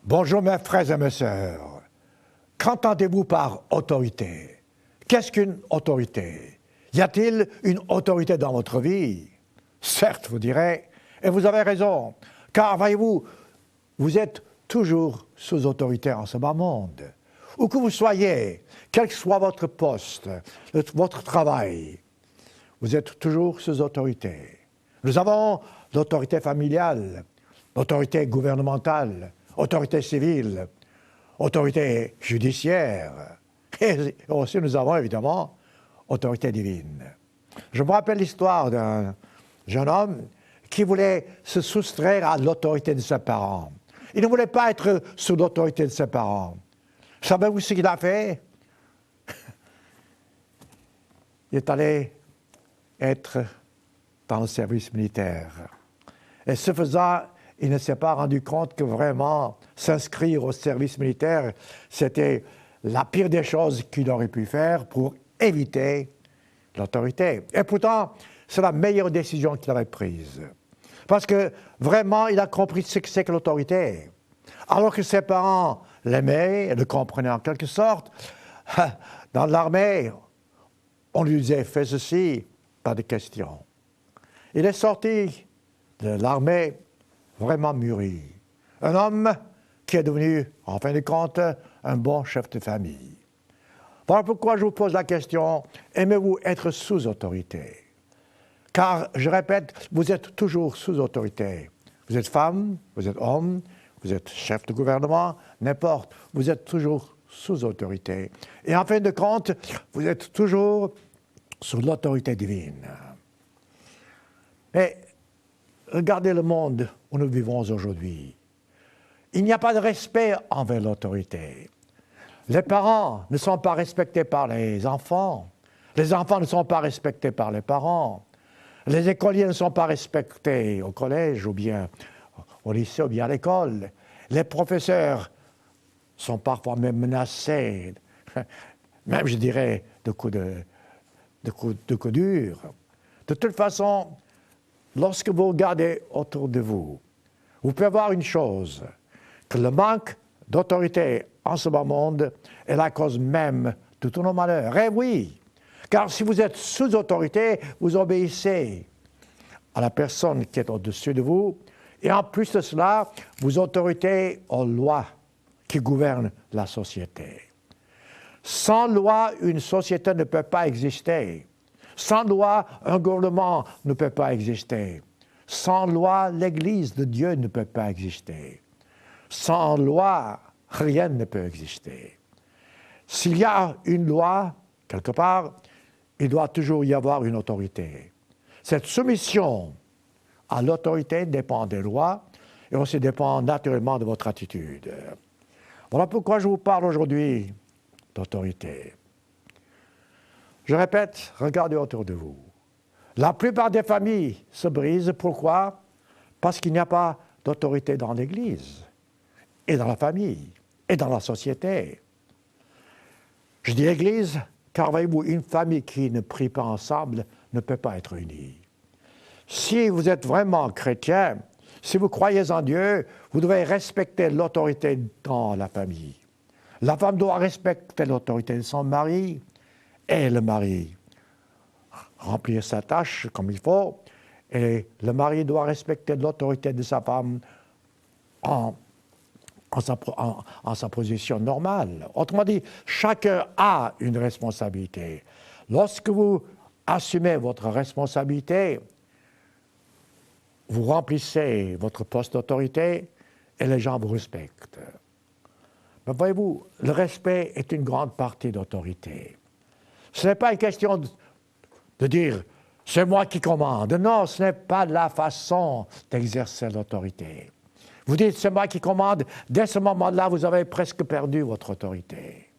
Bonjour mes frères et mes sœurs. Qu'entendez-vous par autorité? Qu'est-ce qu'une autorité? Y a-t-il une autorité dans votre vie? Certes, vous direz, et vous avez raison, car voyez-vous, vous êtes toujours sous autorité en ce bas monde. Où que vous soyez, quel que soit votre poste, votre travail, vous êtes toujours sous autorité. Nous avons l'autorité familiale, l'autorité gouvernementale, autorité civile, autorité judiciaire, et aussi nous avons évidemment autorité divine. Je me rappelle l'histoire d'un jeune homme qui voulait se soustraire à l'autorité de ses parents. Il ne voulait pas être sous l'autorité de ses parents. Savez-vous ce qu'il a fait? Il est allé être dans le service militaire. Et ce faisant, il ne s'est pas rendu compte que vraiment s'inscrire au service militaire, c'était la pire des choses qu'il aurait pu faire pour éviter l'autorité. Et pourtant, c'est la meilleure décision qu'il avait prise. Parce que vraiment, il a compris ce que c'est que l'autorité. Alors que ses parents l'aimaient et le comprenaient en quelque sorte, dans l'armée, on lui disait « fais ceci », pas de question. Il est sorti de l'armée vraiment mûri. Un homme qui est devenu, en fin de compte, un bon chef de famille. Voilà pourquoi je vous pose la question, aimez-vous être sous autorité? Car, je répète, vous êtes toujours sous autorité. Vous êtes femme, vous êtes homme, vous êtes chef de gouvernement, n'importe, vous êtes toujours sous autorité. Et en fin de compte, vous êtes toujours sous l'autorité divine. Mais regardez le monde où nous vivons aujourd'hui. Il n'y a pas de respect envers l'autorité. Les parents ne sont pas respectés par les enfants ne sont pas respectés par les parents. Les écoliers ne sont pas respectés au collège ou bien au lycée ou bien à l'école. Les professeurs sont parfois même menacés, même je dirais de coups durs. De toute façon, lorsque vous regardez autour de vous, vous pouvez voir une chose, que le manque d'autorité en ce bas monde est la cause même de tous nos malheurs. Et oui, car si vous êtes sous autorité, vous obéissez à la personne qui est au-dessus de vous, et en plus de cela, vous autorité aux lois qui gouvernent la société. Sans loi, une société ne peut pas exister. Sans loi, un gouvernement ne peut pas exister. Sans loi, l'Église de Dieu ne peut pas exister. Sans loi, rien ne peut exister. S'il y a une loi, quelque part, il doit toujours y avoir une autorité. Cette soumission à l'autorité dépend des lois et aussi dépend naturellement de votre attitude. Voilà pourquoi je vous parle aujourd'hui d'autorité. Je répète, regardez autour de vous. La plupart des familles se brisent. Pourquoi? Parce qu'il n'y a pas d'autorité dans l'Église, et dans la famille, et dans la société. Je dis Église, car voyez-vous, une famille qui ne prie pas ensemble ne peut pas être unie. Si vous êtes vraiment chrétien, si vous croyez en Dieu, vous devez respecter l'autorité dans la famille. La femme doit respecter l'autorité de son mari, et le mari remplir sa tâche comme il faut, et le mari doit respecter l'autorité de sa femme en sa position normale. Autrement dit, chacun a une responsabilité. Lorsque vous assumez votre responsabilité, vous remplissez votre poste d'autorité et les gens vous respectent. Mais voyez-vous, le respect est une grande partie d'autorité. Ce n'est pas une question de dire « c'est moi qui commande ». Non, ce n'est pas la façon d'exercer l'autorité. Vous dites « c'est moi qui commande », dès ce moment-là, vous avez presque perdu votre autorité.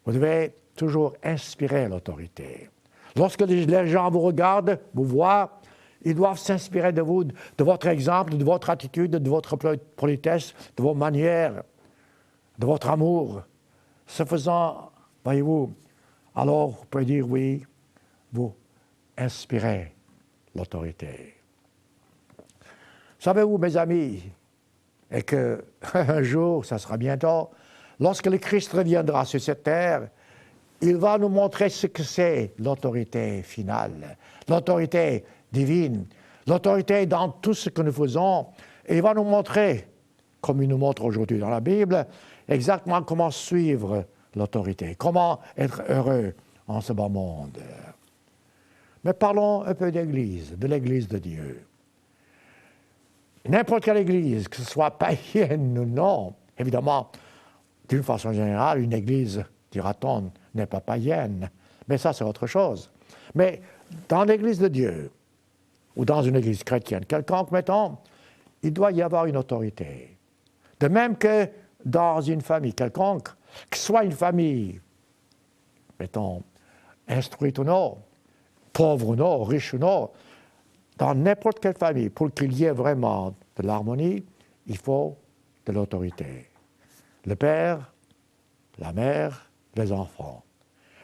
Vous devez toujours inspirer l'autorité. Lorsque les gens vous regardent, vous voient, ils doivent s'inspirer de vous, de votre exemple, de votre attitude, de votre politesse, de vos manières, de votre amour. Ce faisant, voyez-vous, alors vous pouvez dire oui, vous inspirez l'autorité. Savez-vous, mes amis, et qu'un jour, ça sera bientôt, lorsque le Christ reviendra sur cette terre, il va nous montrer ce que c'est l'autorité finale, l'autorité divine, l'autorité dans tout ce que nous faisons. Et il va nous montrer, comme il nous montre aujourd'hui dans la Bible, exactement comment suivre l'autorité, comment être heureux en ce bas monde. Mais parlons un peu d'Église, de l'Église de Dieu. N'importe quelle Église, que ce soit païenne ou non, évidemment, d'une façon générale, une Église, dira-t-on, n'est pas païenne, mais ça c'est autre chose. Mais dans l'Église de Dieu, ou dans une Église chrétienne quelconque, mettons, il doit y avoir une autorité. De même que dans une famille quelconque, que ce soit une famille, mettons, instruite ou non, pauvre ou non, riche ou non, dans n'importe quelle famille, pour qu'il y ait vraiment de l'harmonie, il faut de l'autorité. Le père, la mère, les enfants.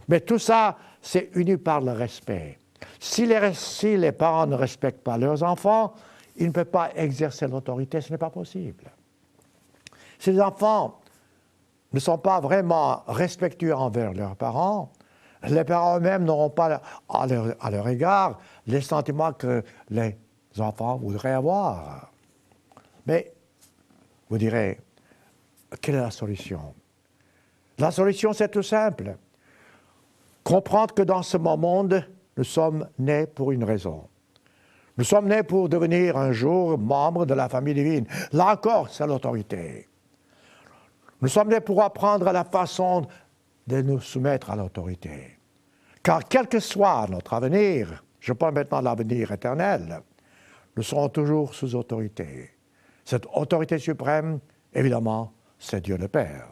Mais tout ça, c'est uni par le respect. Si les parents ne respectent pas leurs enfants, ils ne peuvent pas exercer l'autorité, ce n'est pas possible. Si les enfants ne sont pas vraiment respectueux envers leurs parents, les parents eux-mêmes n'auront pas à leur égard les sentiments que les enfants voudraient avoir. Mais vous direz, quelle est la solution? La solution, c'est tout simple. Comprendre que dans ce monde, nous sommes nés pour une raison. Nous sommes nés pour devenir un jour membres de la famille divine. Là encore, c'est l'autorité. Nous sommes nés pour apprendre la façon de nous soumettre à l'autorité. Car quel que soit notre avenir, je parle maintenant de l'avenir éternel, nous serons toujours sous autorité. Cette autorité suprême, évidemment, c'est Dieu le Père.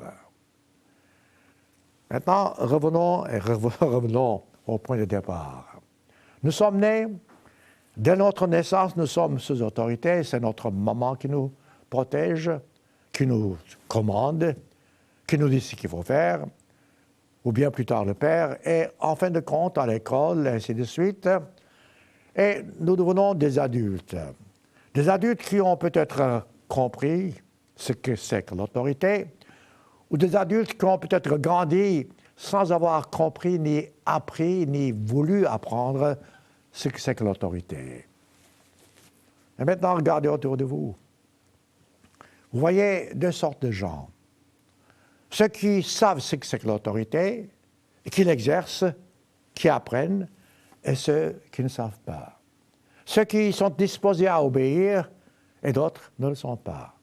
Maintenant, revenons au point de départ. Nous sommes nés, dès notre naissance, nous sommes sous autorité, c'est notre maman qui nous protège, qui nous commande, qui nous dit ce qu'il faut faire, ou bien plus tard le père, et en fin de compte, à l'école, ainsi de suite, et nous devenons des adultes qui ont peut-être compris ce que c'est que l'autorité, ou des adultes qui ont peut-être grandi sans avoir compris, ni appris, ni voulu apprendre ce que c'est que l'autorité. Et maintenant, regardez autour de vous. Vous voyez deux sortes de gens. Ceux qui savent ce que c'est que l'autorité, et qui l'exercent, qui apprennent, et ceux qui ne savent pas. Ceux qui sont disposés à obéir, et d'autres ne le sont pas.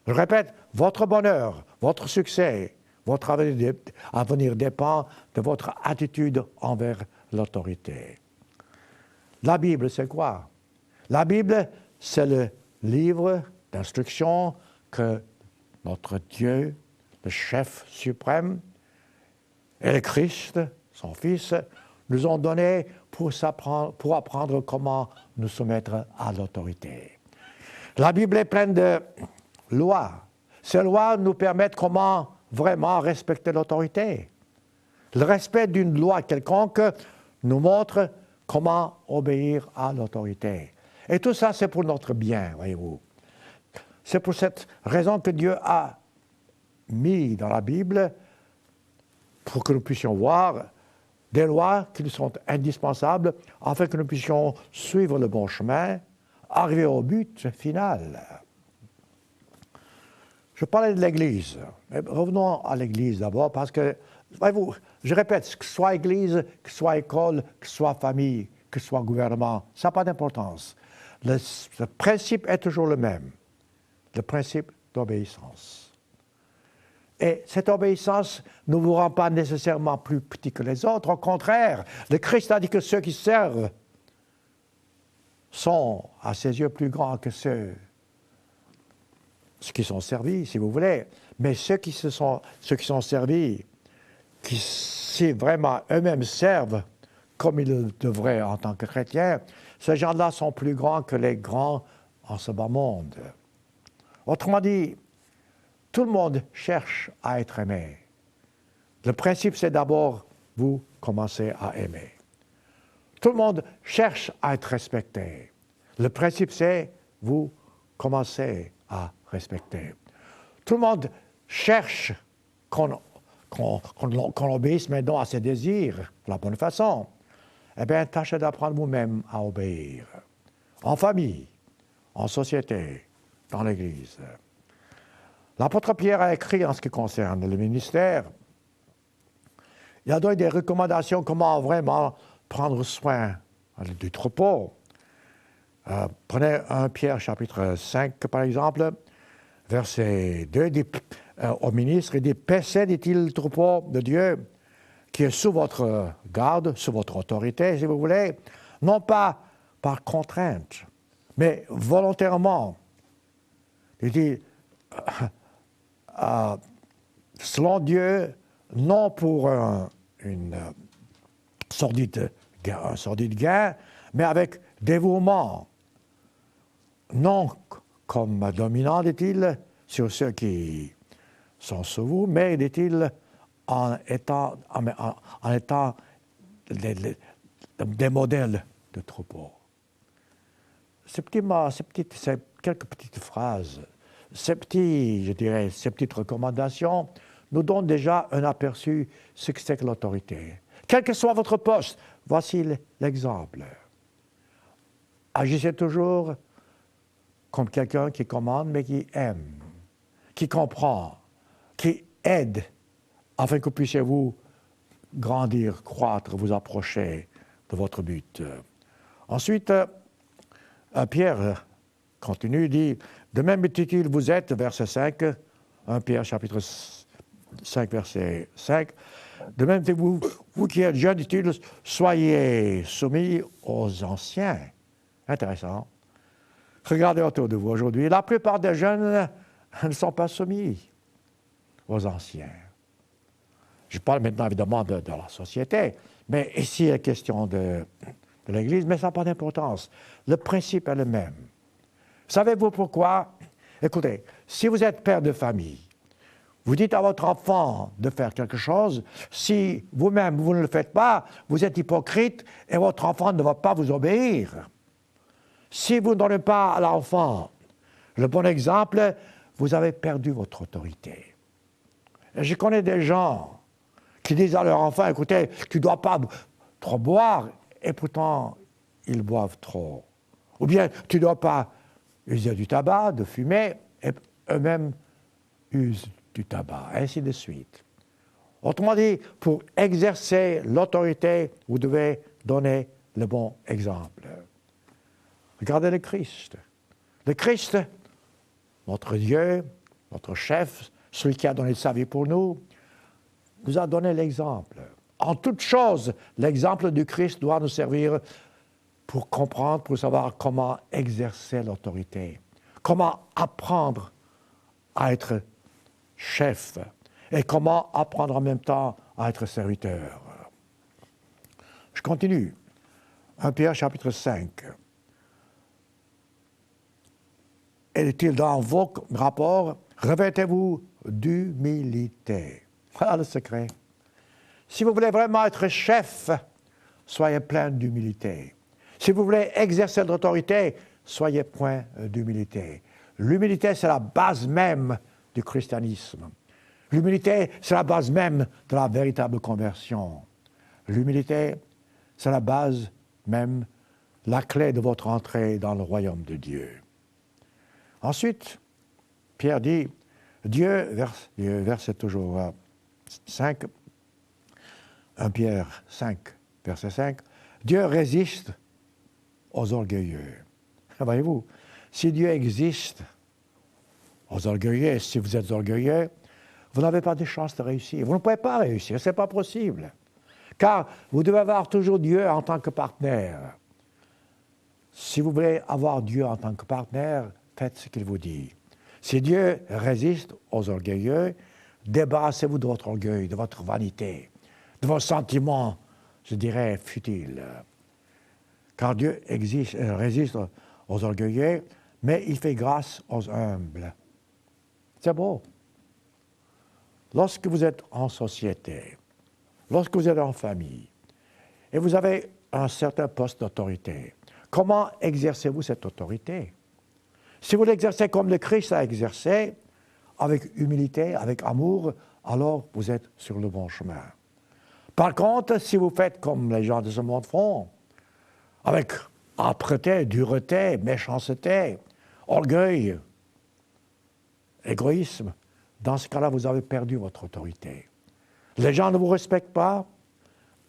Je répète, votre bonheur, votre succès, votre avenir dépend de votre attitude envers l'autorité. La Bible, c'est quoi? La Bible, c'est le livre d'instruction que notre Dieu, le chef suprême, et le Christ, son Fils, nous ont donné pour apprendre comment nous soumettre à l'autorité. La Bible est pleine de lois. Ces lois nous permettent comment vraiment respecter l'autorité. Le respect d'une loi quelconque nous montre comment obéir à l'autorité. Et tout ça, c'est pour notre bien, voyez-vous. C'est pour cette raison que Dieu a mis dans la Bible, pour que nous puissions voir des lois qui nous sont indispensables afin que nous puissions suivre le bon chemin, arriver au but final. Je parlais de l'Église. Mais revenons à l'Église d'abord, parce que, voyez-vous, je répète, que ce soit Église, que ce soit école, que ce soit famille, que ce soit gouvernement, ça n'a pas d'importance. Le principe est toujours le même, le principe d'obéissance. Et cette obéissance ne vous rend pas nécessairement plus petit que les autres. Au contraire, le Christ a dit que ceux qui servent sont, à ses yeux, plus grands que ceux qui sont servis, si vous voulez. Mais ceux qui sont servis, qui si vraiment eux-mêmes servent comme ils le devraient en tant que chrétiens, ces gens-là sont plus grands que les grands en ce bas monde. Autrement dit, tout le monde cherche à être aimé. Le principe, c'est d'abord, vous commencez à aimer. Tout le monde cherche à être respecté. Le principe, c'est, vous commencez à respecter. Tout le monde cherche qu'on obéisse maintenant à ses désirs de la bonne façon. Eh bien, tâchez d'apprendre vous-même à obéir. En famille, en société, dans l'Église. L'apôtre Pierre a écrit en ce qui concerne le ministère. Il a donné des recommandations comment vraiment prendre soin du troupeau. Prenez 1 Pierre chapitre 5 par exemple, verset 2, dit, au ministre, il dit « Paissez, dit-il, le troupeau de Dieu qui est sous votre garde, sous votre autorité, si vous voulez, non pas par contrainte, mais volontairement. » Il dit selon Dieu, non pour un sordide gain, mais avec dévouement. Non comme dominant, dit-il, sur ceux qui sont sous vous, mais, dit-il, en étant des modèles de troupeau. Ces quelques petites phrases, ces petites recommandations nous donnent déjà un aperçu de ce que c'est que l'autorité. Quel que soit votre poste, voici l'exemple. Agissez toujours comme quelqu'un qui commande, mais qui aime, qui comprend, qui aide, afin que vous puissiez vous grandir, croître, vous approcher de votre but. Ensuite, Pierre continue, dit, de même dit-il, vous êtes, verset 5, 1 Pierre chapitre 5, verset 5, de même que vous qui êtes jeunes, dit-il, soyez soumis aux anciens. Intéressant. Regardez autour de vous aujourd'hui. La plupart des jeunes ne sont pas soumis aux anciens. Je parle maintenant évidemment de la société, mais ici il est question de l'Église, mais ça n'a pas d'importance. Le principe est le même. Savez-vous pourquoi? Écoutez, si vous êtes père de famille, vous dites à votre enfant de faire quelque chose, si vous-même vous ne le faites pas, vous êtes hypocrite et votre enfant ne va pas vous obéir. Si vous ne donnez pas à l'enfant le bon exemple, vous avez perdu votre autorité. Et je connais des gens qui disent à leur enfant, écoutez, tu ne dois pas trop boire, et pourtant, ils boivent trop. Ou bien, tu ne dois pas user du tabac, de fumer, et eux-mêmes usent du tabac, ainsi de suite. Autrement dit, pour exercer l'autorité, vous devez donner le bon exemple. Regardez le Christ. Le Christ, notre Dieu, notre chef, celui qui a donné sa vie pour nous a donné l'exemple. En toute chose, l'exemple du Christ doit nous servir pour comprendre, pour savoir comment exercer l'autorité, comment apprendre à être chef et comment apprendre en même temps à être serviteur. Je continue. 1 Pierre chapitre 5. Et dit-il dans vos rapports, revêtez-vous d'humilité. Voilà le secret. Si vous voulez vraiment être chef, soyez plein d'humilité. Si vous voulez exercer l'autorité, soyez plein d'humilité. L'humilité, c'est la base même du christianisme. L'humilité, c'est la base même de la véritable conversion. L'humilité, c'est la base même, la clé de votre entrée dans le royaume de Dieu. Ensuite, Pierre dit, Dieu, verset toujours 5, 1 Pierre 5, verset 5, Dieu résiste aux orgueilleux. Voyez-vous, si Dieu existe aux orgueilleux, si vous êtes orgueilleux, vous n'avez pas de chance de réussir. Vous ne pouvez pas réussir, ce n'est pas possible. Car vous devez avoir toujours Dieu en tant que partenaire. Si vous voulez avoir Dieu en tant que partenaire, faites ce qu'il vous dit. Si Dieu résiste aux orgueilleux, débarrassez-vous de votre orgueil, de votre vanité, de vos sentiments, je dirais, futiles. Car Dieu résiste aux orgueilleux, mais il fait grâce aux humbles. C'est beau. Lorsque vous êtes en société, lorsque vous êtes en famille, et vous avez un certain poste d'autorité, comment exercez-vous cette autorité? Si vous l'exercez comme le Christ a exercé, avec humilité, avec amour, alors vous êtes sur le bon chemin. Par contre, si vous faites comme les gens de ce monde font, avec âpreté, dureté, méchanceté, orgueil, égoïsme, dans ce cas-là, vous avez perdu votre autorité. Les gens ne vous respectent pas.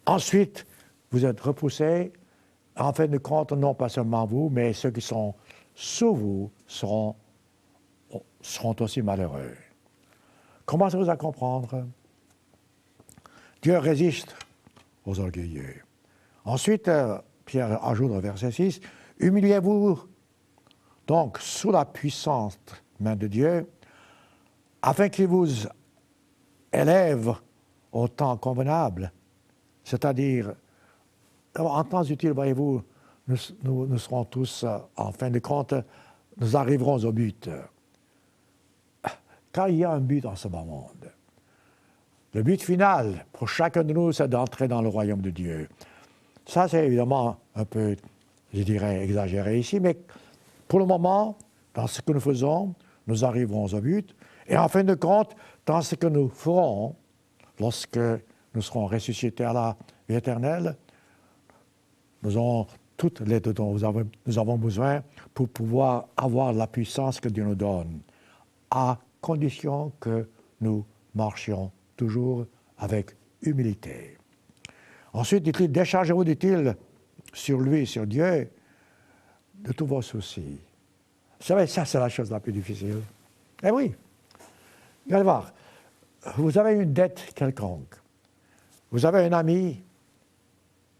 Ensuite, vous êtes repoussés. En fin de compte, non pas seulement vous, mais ceux qui sont sous vous seront aussi malheureux. Commencez-vous à comprendre? Dieu résiste aux orgueilleux. Ensuite, Pierre ajoute au verset 6, « Humiliez-vous donc sous la puissante main de Dieu, afin qu'il vous élève au temps convenable. » C'est-à-dire, en temps utile, voyez-vous, nous serons tous, en fin de compte, nous arriverons au but. Car il y a un but dans ce bas monde. Le but final pour chacun de nous, c'est d'entrer dans le royaume de Dieu. Ça, c'est évidemment un peu, je dirais, exagéré ici, mais pour le moment, dans ce que nous faisons, nous arriverons au but. Et en fin de compte, dans ce que nous ferons, lorsque nous serons ressuscités à la vie éternelle, nous aurons toutes les deux dont nous avons besoin pour pouvoir avoir la puissance que Dieu nous donne, à condition que nous marchions toujours avec humilité. Ensuite, dit-il, déchargez-vous, dit-il, sur lui, sur Dieu, de tous vos soucis. Vous savez, ça, c'est la chose la plus difficile. Eh oui. Vous allez voir, vous avez une dette quelconque. Vous avez un ami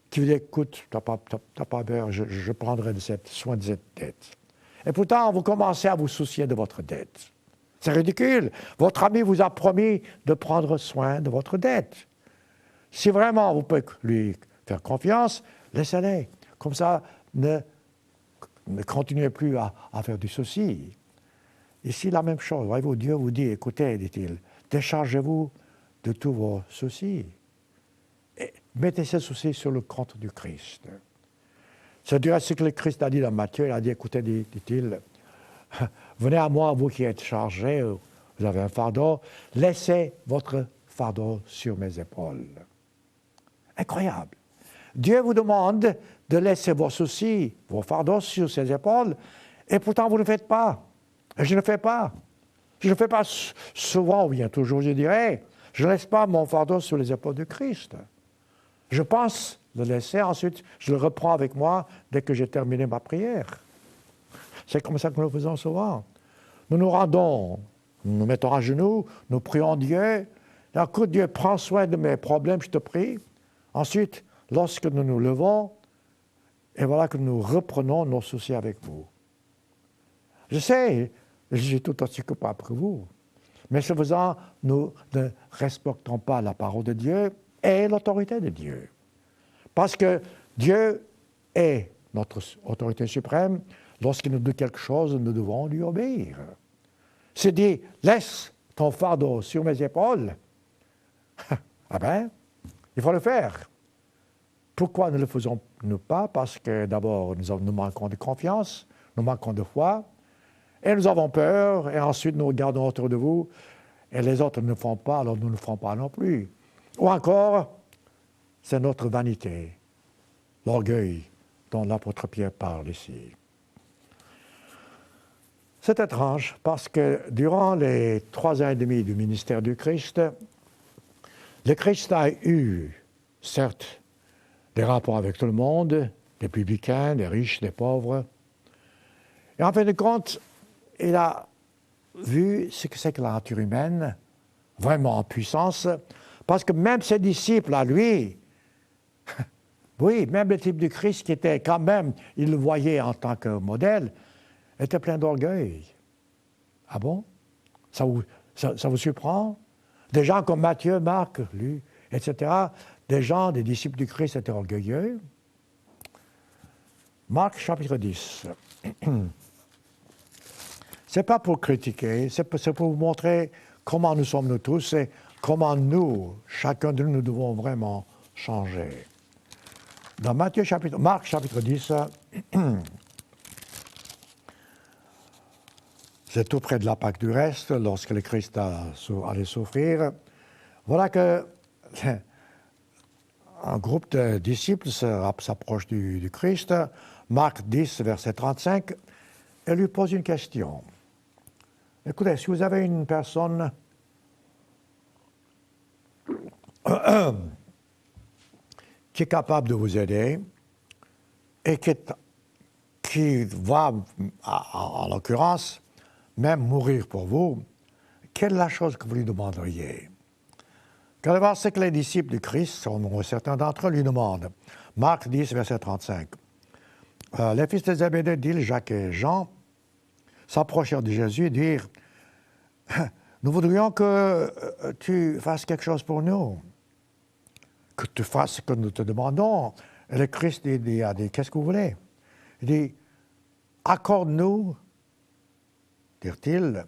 qui vous dit, écoute, t'as pas peur, je prendrai soin de cette dette. Et pourtant, vous commencez à vous soucier de votre dette. C'est ridicule. Votre ami vous a promis de prendre soin de votre dette. Si vraiment vous pouvez lui faire confiance, laissez-le. Comme ça, ne continuez plus à faire du souci. Ici, la même chose. Voyez-vous, Dieu vous dit, écoutez, dit-il, déchargez-vous de tous vos soucis. Et mettez ces soucis sur le compte du Christ. C'est du reste ce que le Christ a dit dans Matthieu. Il a dit, écoutez, dit-il, venez à moi, vous qui êtes chargés, vous avez un fardeau, laissez votre fardeau sur mes épaules. Incroyable. Dieu vous demande de laisser vos soucis, vos fardeaux sur ses épaules, et pourtant vous ne le faites pas. Et je ne le fais pas. Je ne le fais pas souvent ou bien toujours, je dirais. Je ne laisse pas mon fardeau sur les épaules de Christ. Je pense le laisser, ensuite je le reprends avec moi dès que j'ai terminé ma prière. C'est comme ça que nous le faisons souvent. Nous nous rendons, nous nous mettons à genoux, nous prions Dieu. Écoute, Dieu, prends soin de mes problèmes, je te prie. Ensuite, lorsque nous nous levons, et voilà que nous reprenons nos soucis avec vous. Je sais, je suis tout aussi coupable que vous. Mais ce faisant, nous ne respectons pas la parole de Dieu et l'autorité de Dieu. Parce que Dieu est notre autorité suprême. Lorsqu'il nous dit quelque chose, nous devons lui obéir. C'est dit, laisse ton fardeau sur mes épaules. Ah ben, il faut le faire. Pourquoi ne le faisons-nous pas? Parce que d'abord, nous manquons de confiance, nous manquons de foi, et nous avons peur, et ensuite nous regardons autour de vous, et les autres ne le font pas, alors nous ne le ferons pas non plus. Ou encore, c'est notre vanité, l'orgueil dont l'apôtre Pierre parle ici. C'est étrange parce que durant les 3 ans et demi du ministère du Christ, le Christ a eu, certes, des rapports avec tout le monde, des publicains, des riches, des pauvres. Et en fin de compte, il a vu ce que c'est que la nature humaine, vraiment en puissance, parce que même ses disciples à lui, oui, même le type du Christ qui était quand même, il le voyait en tant que modèle, était plein d'orgueil. Ah bon? Ça vous surprend? Des gens comme Matthieu, Marc, lui, etc., des gens, des disciples du Christ étaient orgueilleux. Marc chapitre 10. C'est pas pour critiquer, c'est pour vous montrer comment nous sommes nous tous et comment nous, chacun de nous, nous devons vraiment changer. Dans Marc chapitre 10, c'est tout près de la Pâque du reste, lorsque le Christ allait souffrir. Voilà que un groupe de disciples s'approche du Christ, Marc 10, verset 35, et lui pose une question. Écoutez, si vous avez une personne qui est capable de vous aider et qui va, en l'occurrence, même mourir pour vous, quelle est la chose que vous lui demanderiez? Qu'allez voir ce que les disciples du Christ, certains d'entre eux, lui demandent. Marc 10, verset 35. Les fils de Zébédée, dit Jacques et Jean, s'approchèrent de Jésus et dirent « Nous voudrions que tu fasses quelque chose pour nous, que tu fasses ce que nous te demandons. » Et le Christ a dit « Qu'est-ce que vous voulez ?» Il dit « Accorde-nous, dirent-ils,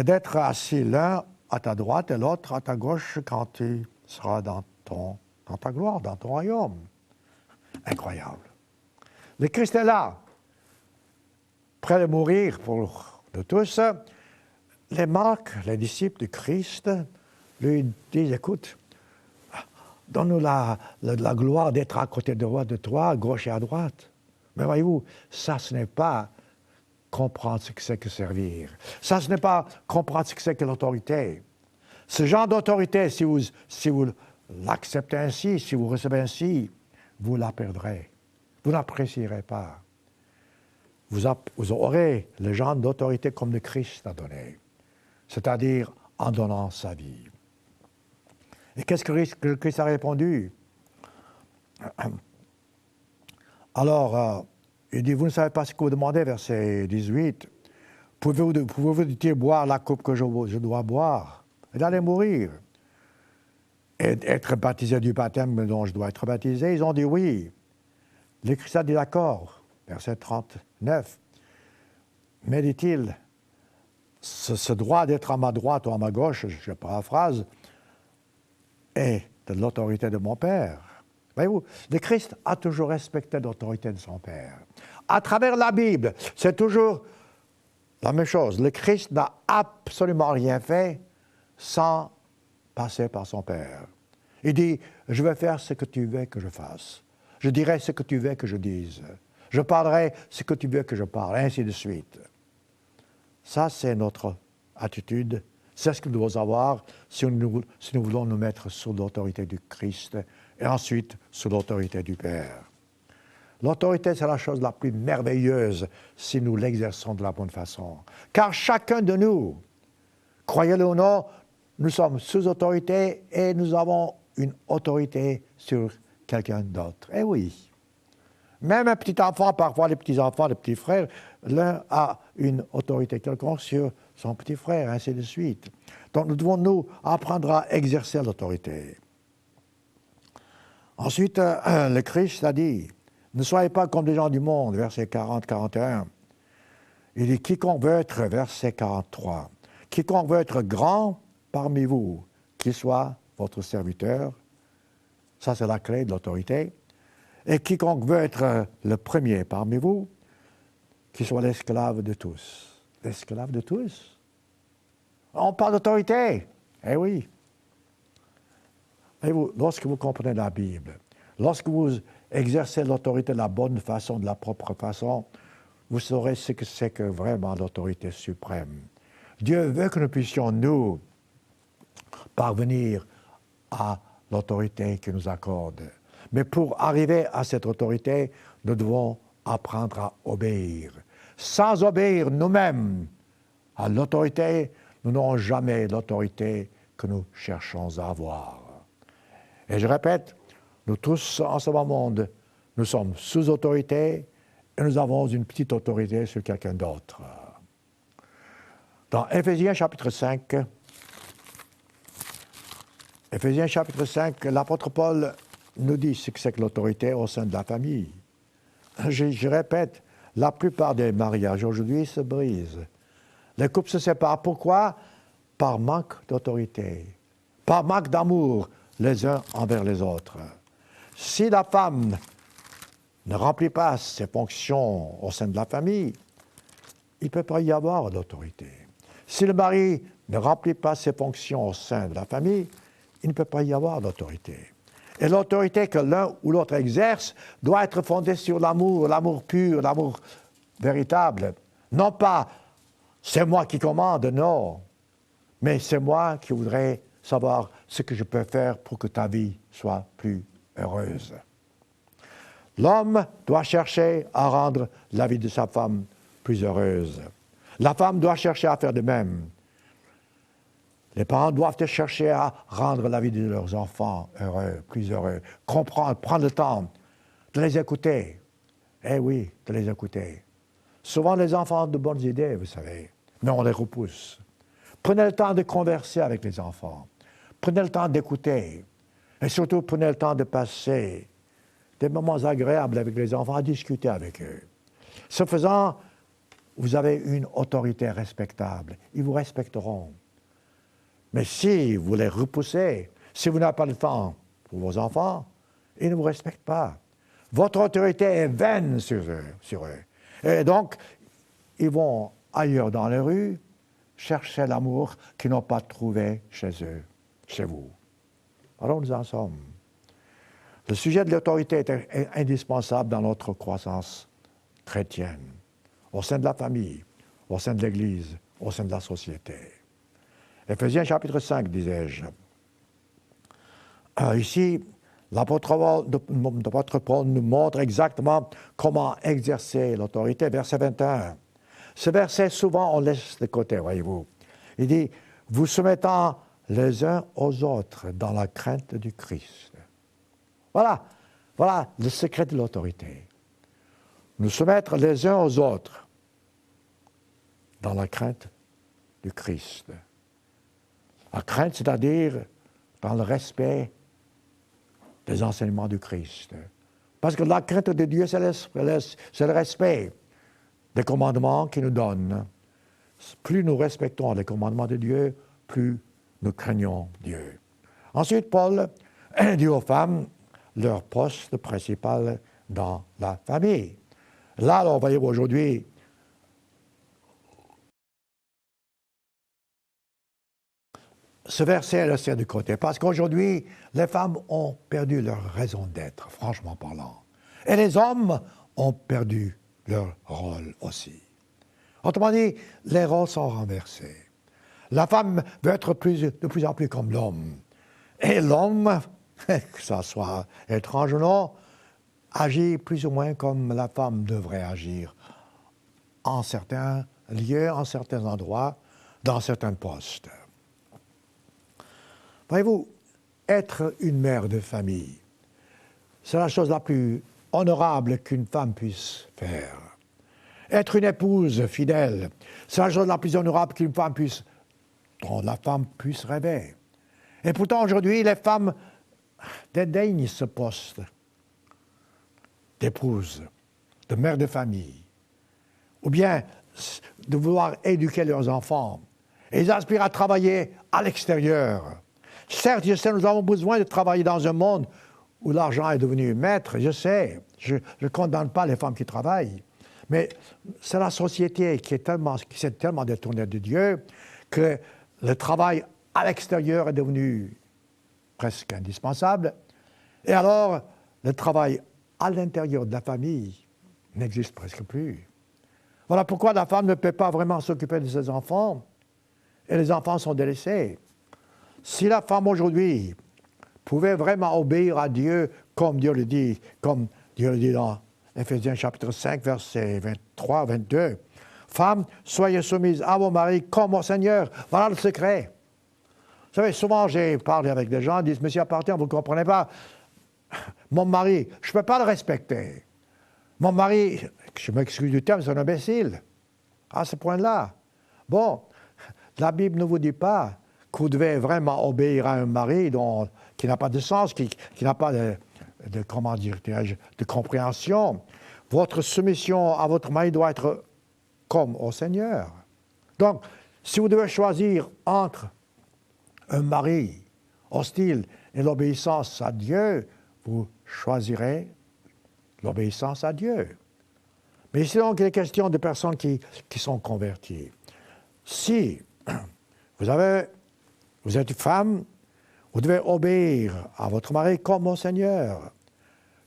d'être assis l'un à ta droite et l'autre à ta gauche quand tu seras dans ta gloire, dans ton royaume. » Incroyable. Le Christ est là, prêt de mourir pour nous tous. Les Marc, les disciples du Christ, lui disent, écoute, donne-nous la gloire d'être à côté de toi, à gauche et à droite. Mais voyez-vous, ça, ce n'est pas comprendre ce que c'est que servir. Ça, ce n'est pas comprendre ce que c'est que l'autorité. Ce genre d'autorité, si vous l'acceptez ainsi, si vous recevez ainsi, vous la perdrez. Vous n'apprécierez pas. Vous aurez le genre d'autorité comme le Christ a donné, c'est-à-dire en donnant sa vie. Et qu'est-ce que le Christ a répondu? Alors, il dit, vous ne savez pas ce que vous demandez, verset 18. Pouvez-vous boire la coupe que je dois boire et d'aller mourir et être baptisé du baptême dont je dois être baptisé? Ils ont dit oui. Le Christ a dit d'accord, verset 39. Mais dit-il, ce droit d'être à ma droite ou à ma gauche, je paraphrase, est de l'autorité de mon Père. Voyez-vous, le Christ a toujours respecté l'autorité de son Père. À travers la Bible, c'est toujours la même chose. Le Christ n'a absolument rien fait sans passer par son Père. Il dit, je vais faire ce que tu veux que je fasse. Je dirai ce que tu veux que je dise. Je parlerai ce que tu veux que je parle, ainsi de suite. Ça, c'est notre attitude. C'est ce que nous devons avoir si nous voulons nous mettre sous l'autorité du Christ et ensuite sous l'autorité du Père. L'autorité, c'est la chose la plus merveilleuse si nous l'exerçons de la bonne façon. Car chacun de nous, croyez-le ou non, nous sommes sous autorité et nous avons une autorité sur quelqu'un d'autre. Eh oui. Même un petit enfant, parfois les petits-enfants, les petits frères, l'un a une autorité quelconque sur son petit frère, ainsi de suite. Donc nous devons nous apprendre à exercer l'autorité. Ensuite, le Christ a dit, ne soyez pas comme les gens du monde, verset 40-41. Il dit, quiconque veut être, verset 43, quiconque veut être grand parmi vous, qu'il soit votre serviteur. Ça, c'est la clé de l'autorité. Et quiconque veut être le premier parmi vous, qu'il soit l'esclave de tous. L'esclave de tous? On parle d'autorité. Eh oui. Et vous, lorsque vous comprenez la Bible, lorsque vous exercez l'autorité de la bonne façon, de la propre façon, vous saurez ce que c'est que vraiment l'autorité suprême. Dieu veut que nous puissions, nous, parvenir à l'autorité qu'il nous accorde. Mais pour arriver à cette autorité, nous devons apprendre à obéir. Sans obéir nous-mêmes à l'autorité, nous n'aurons jamais l'autorité que nous cherchons à avoir. Et je répète, nous tous en ce monde, nous sommes sous autorité et nous avons une petite autorité sur quelqu'un d'autre. Dans Éphésiens chapitre 5, l'apôtre Paul nous dit ce que c'est que l'autorité au sein de la famille. Je répète, la plupart des mariages aujourd'hui se brisent. Les couples se séparent. Pourquoi? Par manque d'autorité, par manque d'amour les uns envers les autres. Si la femme ne remplit pas ses fonctions au sein de la famille, il ne peut pas y avoir d'autorité. Si le mari ne remplit pas ses fonctions au sein de la famille, il ne peut pas y avoir d'autorité. Et l'autorité que l'un ou l'autre exerce doit être fondée sur l'amour pur, l'amour véritable. Non pas « c'est moi qui commande », non, mais c'est moi qui voudrais savoir ce que je peux faire pour que ta vie soit plus heureuse. L'homme doit chercher à rendre la vie de sa femme plus heureuse. La femme doit chercher à faire de même. Les parents doivent chercher à rendre la vie de leurs enfants heureux, plus heureux. Comprendre, prendre le temps de les écouter. Eh oui, de les écouter. Souvent, les enfants ont de bonnes idées, vous savez, mais on les repousse. Prenez le temps de converser avec les enfants. Prenez le temps d'écouter. Et surtout, prenez le temps de passer des moments agréables avec les enfants, à discuter avec eux. Ce faisant, vous avez une autorité respectable. Ils vous respecteront. Mais si vous les repoussez, si vous n'avez pas le temps pour vos enfants, ils ne vous respectent pas. Votre autorité est vaine sur eux. Et donc, ils vont ailleurs dans les rues chercher l'amour qu'ils n'ont pas trouvé chez eux, chez vous. Alors nous en sommes. Le sujet de l'autorité est indispensable dans notre croissance chrétienne, au sein de la famille, au sein de l'Église, au sein de la société. Éphésiens chapitre 5, disais-je. Ici, l'apôtre Paul nous montre exactement comment exercer l'autorité. Verset 21. Ce verset, souvent, on laisse de côté, voyez-vous. Il dit, « Vous soumettant les uns aux autres dans la crainte du Christ. » Voilà le secret de l'autorité. Nous soumettre les uns aux autres dans la crainte du Christ. La crainte, c'est-à-dire dans le respect des enseignements du Christ. Parce que la crainte de Dieu, c'est le respect des commandements qu'il nous donne. Plus nous respectons les commandements de Dieu, plus nous craignons Dieu. Ensuite, Paul dit aux femmes leur poste principal dans la famille. Là, alors, voyez aujourd'hui, ce verset le tient de côté, parce qu'aujourd'hui, les femmes ont perdu leur raison d'être, franchement parlant. Et les hommes ont perdu leur rôle aussi. Autrement dit, les rôles sont renversés. La femme veut être de plus en plus comme l'homme. Et l'homme, que ça soit étrange ou non, agit plus ou moins comme la femme devrait agir en certains lieux, en certains endroits, dans certains postes. Voyez-vous, être une mère de famille, c'est la chose la plus honorable qu'une femme puisse faire. Être une épouse fidèle, c'est la chose la plus honorable dont la femme puisse rêver. Et pourtant, aujourd'hui, les femmes dédaignent ce poste d'épouse, de mère de famille, ou bien de vouloir éduquer leurs enfants. Et ils aspirent à travailler à l'extérieur. Certes, je sais, nous avons besoin de travailler dans un monde où l'argent est devenu maître, je sais. Je ne condamne pas les femmes qui travaillent. Mais c'est la société qui s'est tellement détournée de Dieu que le travail à l'extérieur est devenu presque indispensable. Et alors, le travail à l'intérieur de la famille n'existe presque plus. Voilà pourquoi la femme ne peut pas vraiment s'occuper de ses enfants et les enfants sont délaissés. Si la femme aujourd'hui pouvait vraiment obéir à Dieu comme Dieu le dit dans Éphésiens chapitre 5, versets 23, 22, « Femmes, soyez soumises à vos maris comme au Seigneur. » Voilà le secret. Vous savez, souvent j'ai parlé avec des gens, ils disent « Monsieur Appartient, vous ne comprenez pas. Mon mari, je ne peux pas le respecter. Mon mari, je m'excuse du terme, c'est un imbécile. À ce point-là. Bon, la Bible ne vous dit pas que vous devez vraiment obéir à un mari qui n'a pas de sens, qui n'a pas de compréhension. Votre soumission à votre mari doit être comme au Seigneur. Donc, si vous devez choisir entre un mari hostile et l'obéissance à Dieu, vous choisirez l'obéissance à Dieu. Mais ici, donc, il est question de personnes qui sont converties. Si vous êtes une femme, vous devez obéir à votre mari comme au Seigneur.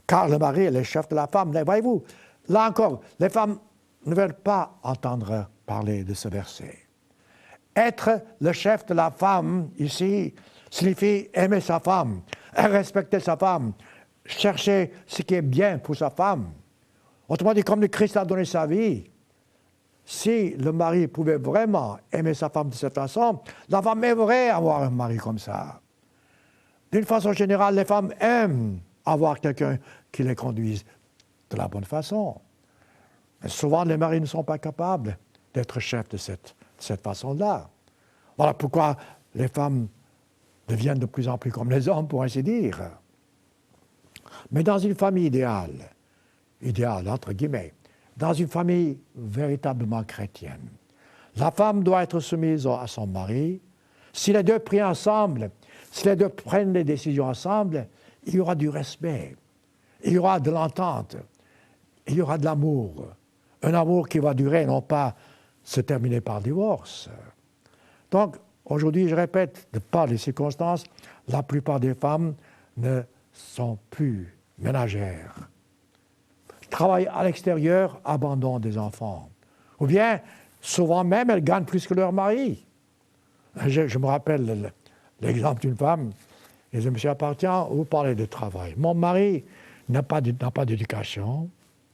Car le mari est le chef de la femme. Mais voyez-vous, là encore, les femmes ne veulent pas entendre parler de ce verset. Être le chef de la femme, ici, signifie aimer sa femme, respecter sa femme, chercher ce qui est bien pour sa femme. Autrement dit, comme le Christ a donné sa vie, si le mari pouvait vraiment aimer sa femme de cette façon, la femme aimerait avoir un mari comme ça. D'une façon générale, les femmes aiment avoir quelqu'un qui les conduise de la bonne façon. Mais souvent, les maris ne sont pas capables d'être chefs de cette façon-là. Voilà pourquoi les femmes deviennent de plus en plus comme les hommes, pour ainsi dire. Mais dans une famille idéale entre guillemets, dans une famille véritablement chrétienne, la femme doit être soumise à son mari. Si les deux prient ensemble, si les deux prennent des décisions ensemble, il y aura du respect, il y aura de l'entente, il y aura de l'amour. Un amour qui va durer, non pas se terminer par divorce. Donc, aujourd'hui, je répète, de par les circonstances, la plupart des femmes ne sont plus ménagères. Travaillent à l'extérieur, abandonnent des enfants. Ou bien, souvent même, elles gagnent plus que leur mari. Je me rappelle l'exemple d'une femme, et je me suis appartient, vous parlez de travail. Mon mari n'a pas d'éducation,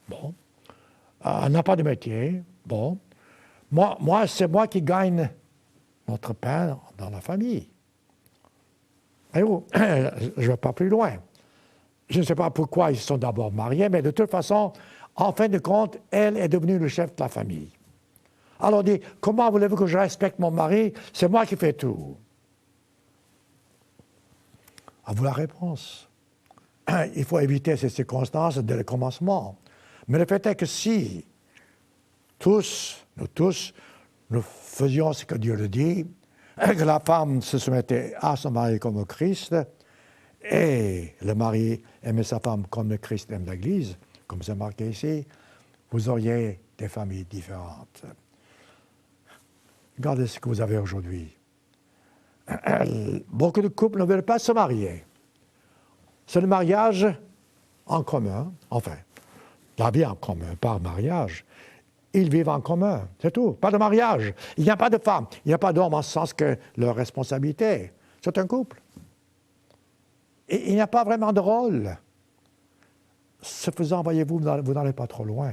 bon, n'a pas de métier, bon. Moi, c'est moi qui gagne notre pain dans la famille. Et je ne vais pas plus loin. Je ne sais pas pourquoi ils sont d'abord mariés, mais de toute façon, en fin de compte, elle est devenue le chef de la famille. Alors on dit, comment voulez-vous que je respecte mon mari? C'est moi qui fais tout. À vous la réponse. Il faut éviter ces circonstances dès le commencement. Mais le fait est que si nous tous, nous faisions ce que Dieu le dit, et que la femme se soumettait à son mari comme au Christ, et le mari aimait sa femme comme le Christ aime l'Église, comme c'est marqué ici, vous auriez des familles différentes. Regardez ce que vous avez aujourd'hui. Beaucoup de couples ne veulent pas se marier. C'est le mariage en commun, enfin, la vie en commun, par mariage. Ils vivent en commun, c'est tout. Pas de mariage. Il n'y a pas de femme, il n'y a pas d'homme en ce sens que leur responsabilité. C'est un couple. Et il n'y a pas vraiment de rôle. Ce faisant, voyez-vous, vous n'allez pas trop loin.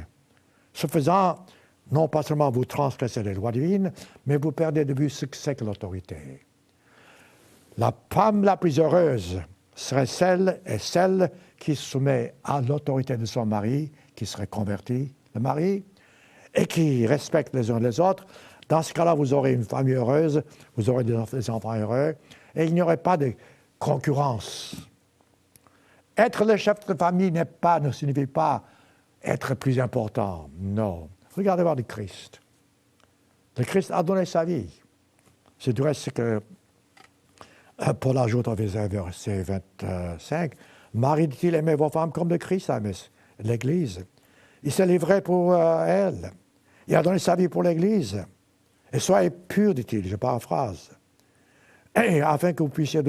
Ce faisant, non pas seulement vous transgressez les lois divines, mais vous perdez de vue ce que c'est que l'autorité. La femme la plus heureuse serait celle qui se soumet à l'autorité de son mari, qui serait converti, le mari, et qui respecte les uns les autres. Dans ce cas-là, vous aurez une famille heureuse, vous aurez des enfants heureux, et il n'y aurait pas de concurrence. Être le chef de famille ne signifie pas être plus important. Non. Regardez voir le Christ. Le Christ a donné sa vie. C'est du reste ce que Paul ajoute au verset 25. Marie, dit-il, aimez vos femmes comme le Christ a aimé l'Église. Il s'est livré pour elle. Il a donné sa vie pour l'Église. Et soyez purs, dit-il, je paraphrase. Et afin que vous puissiez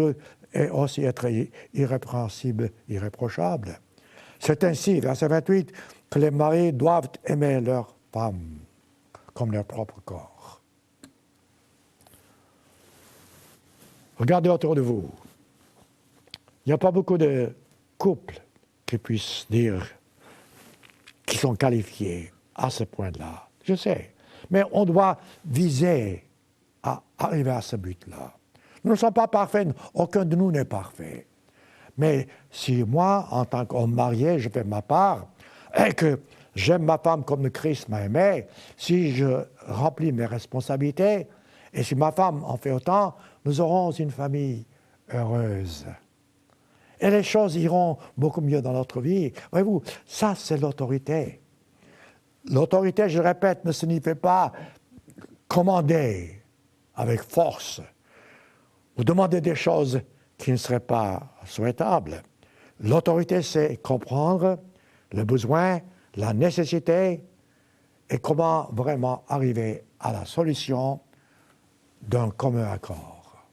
aussi être irrépréhensibles, irréprochables. C'est ainsi, verset 28, que les maris doivent aimer leurs femmes comme leur propre corps. Regardez autour de vous. Il n'y a pas beaucoup de couples qui puissent dire qui sont qualifiés à ce point-là. Je sais. Mais on doit viser à arriver à ce but-là. Nous ne sommes pas parfaits, aucun de nous n'est parfait. Mais si moi, en tant qu'homme marié, je fais ma part, et que j'aime ma femme comme le Christ m'a aimé, si je remplis mes responsabilités, et si ma femme en fait autant, nous aurons une famille heureuse. Et les choses iront beaucoup mieux dans notre vie. Voyez-vous, ça c'est l'autorité. L'autorité, je le répète, ne signifie pas commander avec force ou demander des choses qui ne seraient pas souhaitables. L'autorité, c'est comprendre le besoin, la nécessité et comment vraiment arriver à la solution d'un commun accord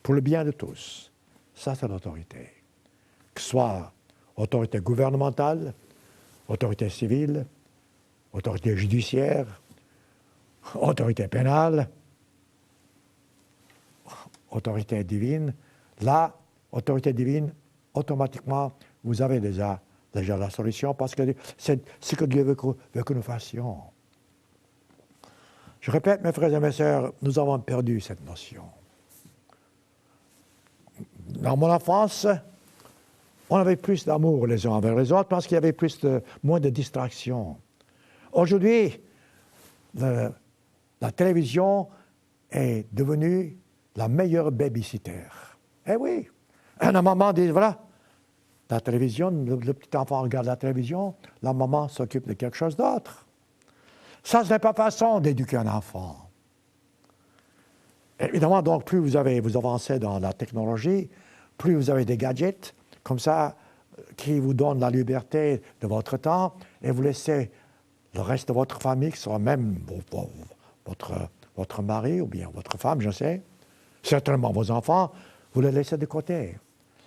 pour le bien de tous. Ça, c'est l'autorité. Que ce soit autorité gouvernementale, autorité civile, autorité judiciaire, autorité pénale, autorité divine. Là, autorité divine, automatiquement, vous avez déjà la solution parce que c'est ce que Dieu veut que nous fassions. Je répète, mes frères et mes sœurs, nous avons perdu cette notion. Dans mon enfance, on avait plus d'amour les uns envers les autres parce qu'il y avait moins de distractions. Aujourd'hui, la télévision est devenue la meilleure babysitter. Eh oui, la maman dit, voilà, la télévision, le petit enfant regarde la télévision, la maman s'occupe de quelque chose d'autre. Ça, ce n'est pas façon d'éduquer un enfant. Évidemment, donc, plus vous avancez dans la technologie, plus vous avez des gadgets, comme ça, qui vous donnent la liberté de votre temps, et vous laissez le reste de votre famille, qui sera même votre mari ou bien votre femme, je sais, certainement vos enfants, vous les laissez de côté.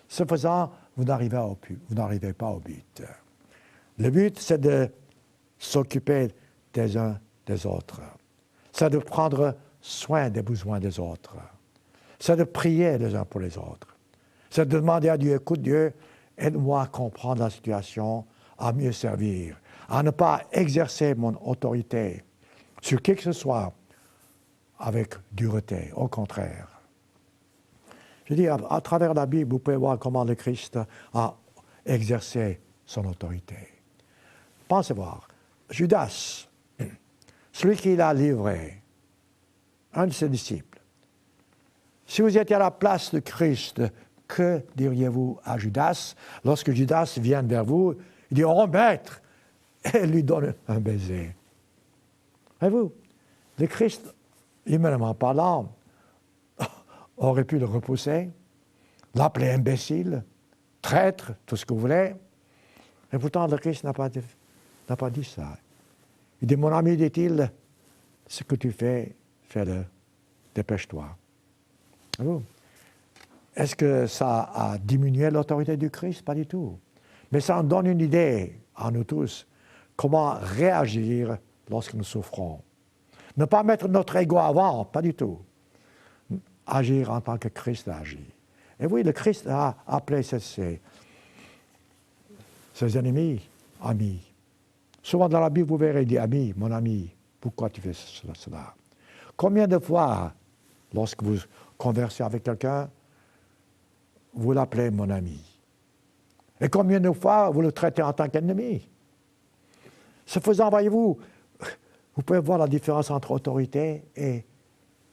Ce faisant, vous n'arrivez pas au but. Le but, c'est de s'occuper des uns des autres. C'est de prendre soin des besoins des autres. C'est de prier les uns pour les autres. C'est de demander à Dieu, écoute Dieu, aide-moi à comprendre la situation, à mieux servir, à ne pas exercer mon autorité sur qui que ce soit avec dureté, au contraire. Je dis, à travers la Bible, vous pouvez voir comment le Christ a exercé son autorité. Pensez voir, Judas, celui qui l'a livré, un de ses disciples, si vous étiez à la place de Christ, que diriez-vous à Judas lorsque Judas vient vers vous, il dit « Oh, maître !» et lui donne un baiser. Voyez-vous, le Christ, humainement parlant, aurait pu le repousser, l'appeler imbécile, traître, tout ce que vous voulez. Et pourtant, le Christ n'a pas dit ça. Il dit, mon ami, dit-il, ce que tu fais, fais-le, dépêche-toi. Est-ce que ça a diminué l'autorité du Christ? Pas du tout. Mais ça en donne une idée à nous tous, comment réagir lorsque nous souffrons. Ne pas mettre notre ego avant, pas du tout. Agir en tant que Christ agit. Et oui, le Christ a appelé ses ennemis, amis. Souvent dans la Bible, vous verrez, il dit, ami, mon ami, pourquoi tu fais cela? Combien de fois, lorsque vous conversez avec quelqu'un, vous l'appelez mon ami? Et combien de fois vous le traitez en tant qu'ennemi? Ce faisant, voyez-vous, vous pouvez voir la différence entre autorité et,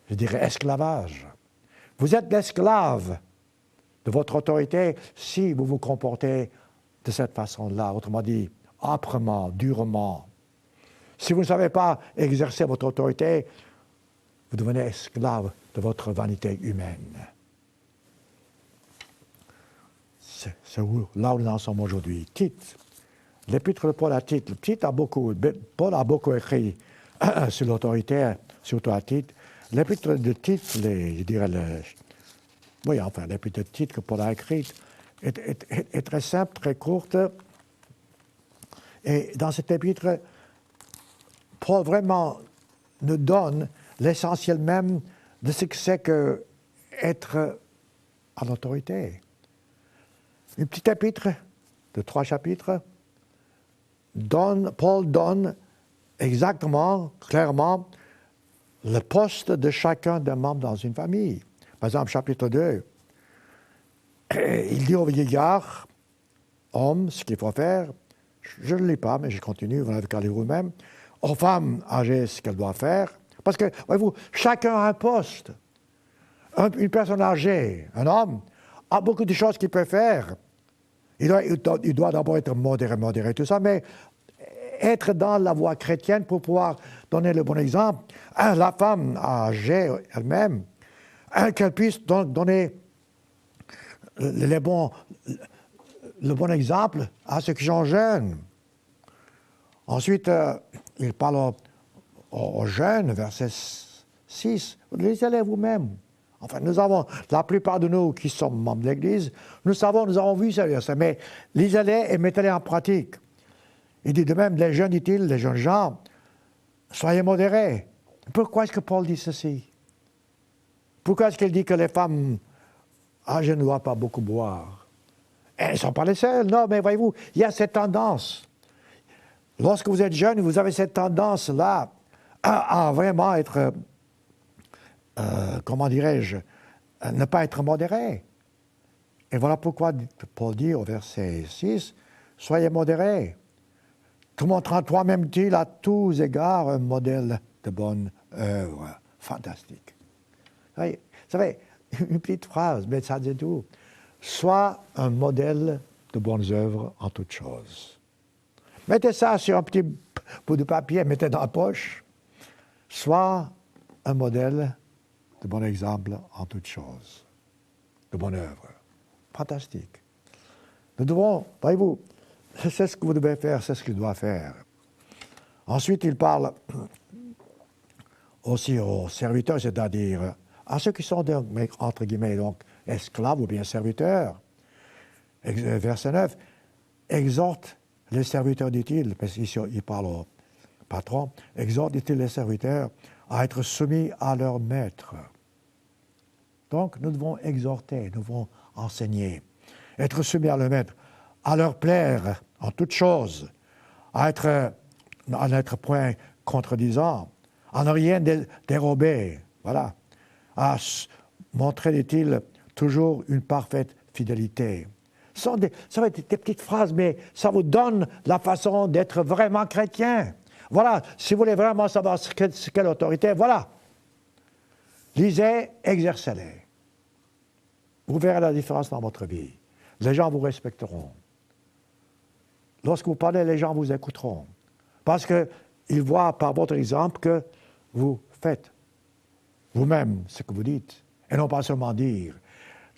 je dirais, esclavage. Vous êtes l'esclave de votre autorité si vous vous comportez de cette façon-là, autrement dit, âprement, durement. Si vous ne savez pas exercer votre autorité, vous devenez esclave de votre vanité humaine. C'est là où nous en sommes aujourd'hui. Tite, l'épître de Paul à Tite. Paul a beaucoup écrit sur l'autorité, surtout à Tite. L'épître de Tite, l'épître de Tite que Paul a écrite est très simple, très courte. Et dans cet épître, Paul vraiment nous donne l'essentiel même de ce que c'est qu'être à l'autorité. Une petite épître de 3 chapitres, Paul donne exactement, clairement, le poste de chacun des membres dans une famille. Par exemple, chapitre 2, il dit au vieillard, homme, ce qu'il faut faire, je ne le lis pas, mais je continue, vous n'avez qu'à lire vous-même, aux femmes âgées, ce qu'elles doivent faire. Parce que, voyez-vous, chacun a un poste. Une personne âgée, un homme, a beaucoup de choses qu'il peut faire. Il doit d'abord être modéré, tout ça, mais être dans la voie chrétienne pour pouvoir donner le bon exemple. La femme âgée elle-même, qu'elle puisse donc donner le bon exemple à ceux qui sont jeunes. Ensuite, il parle aux jeunes, verset 6, lisez-les vous-même. Enfin, nous avons, la plupart de nous qui sommes membres de l'Église, nous avons vu ça, mais lisez-les et mettez-les en pratique. Il dit de même, les jeunes, dit-il, les jeunes gens, soyez modérés. Pourquoi est-ce que Paul dit ceci? Pourquoi est-ce qu'il dit que les femmes âgées ne doivent pas beaucoup boire? Elles ne sont pas les seules, non, mais voyez-vous, il y a cette tendance. Lorsque vous êtes jeune, vous avez cette tendance-là à vraiment être, comment dirais-je, ne pas être modéré. Et voilà pourquoi Paul dit au verset 6, « Soyez modérés, te montrant toi-même utile à tous égards un modèle de bonne œuvre. » Fantastique. Vous savez, une petite phrase, mais ça dit tout. Sois un modèle de bonnes œuvres en toutes choses. Mettez ça sur un petit bout de papier, mettez dans la poche. Sois un modèle de bon exemple en toutes choses, de bonne œuvre. Fantastique. Nous devons, voyez-vous, c'est ce que vous devez faire, c'est ce qu'il doit faire. Ensuite, il parle aussi aux serviteurs, c'est-à-dire à ceux qui sont, entre guillemets, donc, esclaves ou bien serviteurs. Verset 9, exhorte les serviteurs, dit-il, parce qu'il parle au patron, exhorte, dit-il, les serviteurs à être soumis à leur maître. Donc, nous devons exhorter, nous devons enseigner, être soumis à leur maître, à leur plaire en toutes choses, à n'être point contredisant, à ne rien dérober, voilà, à montrer, dit-il, toujours une parfaite fidélité. Ça va être des petites phrases, mais ça vous donne la façon d'être vraiment chrétien. Voilà, si vous voulez vraiment savoir quelle autorité, voilà. Lisez, exercez-les. Vous verrez la différence dans votre vie. Les gens vous respecteront. Lorsque vous parlez, les gens vous écouteront. Parce qu'ils voient par votre exemple que vous faites vous-même ce que vous dites, et non pas seulement dire.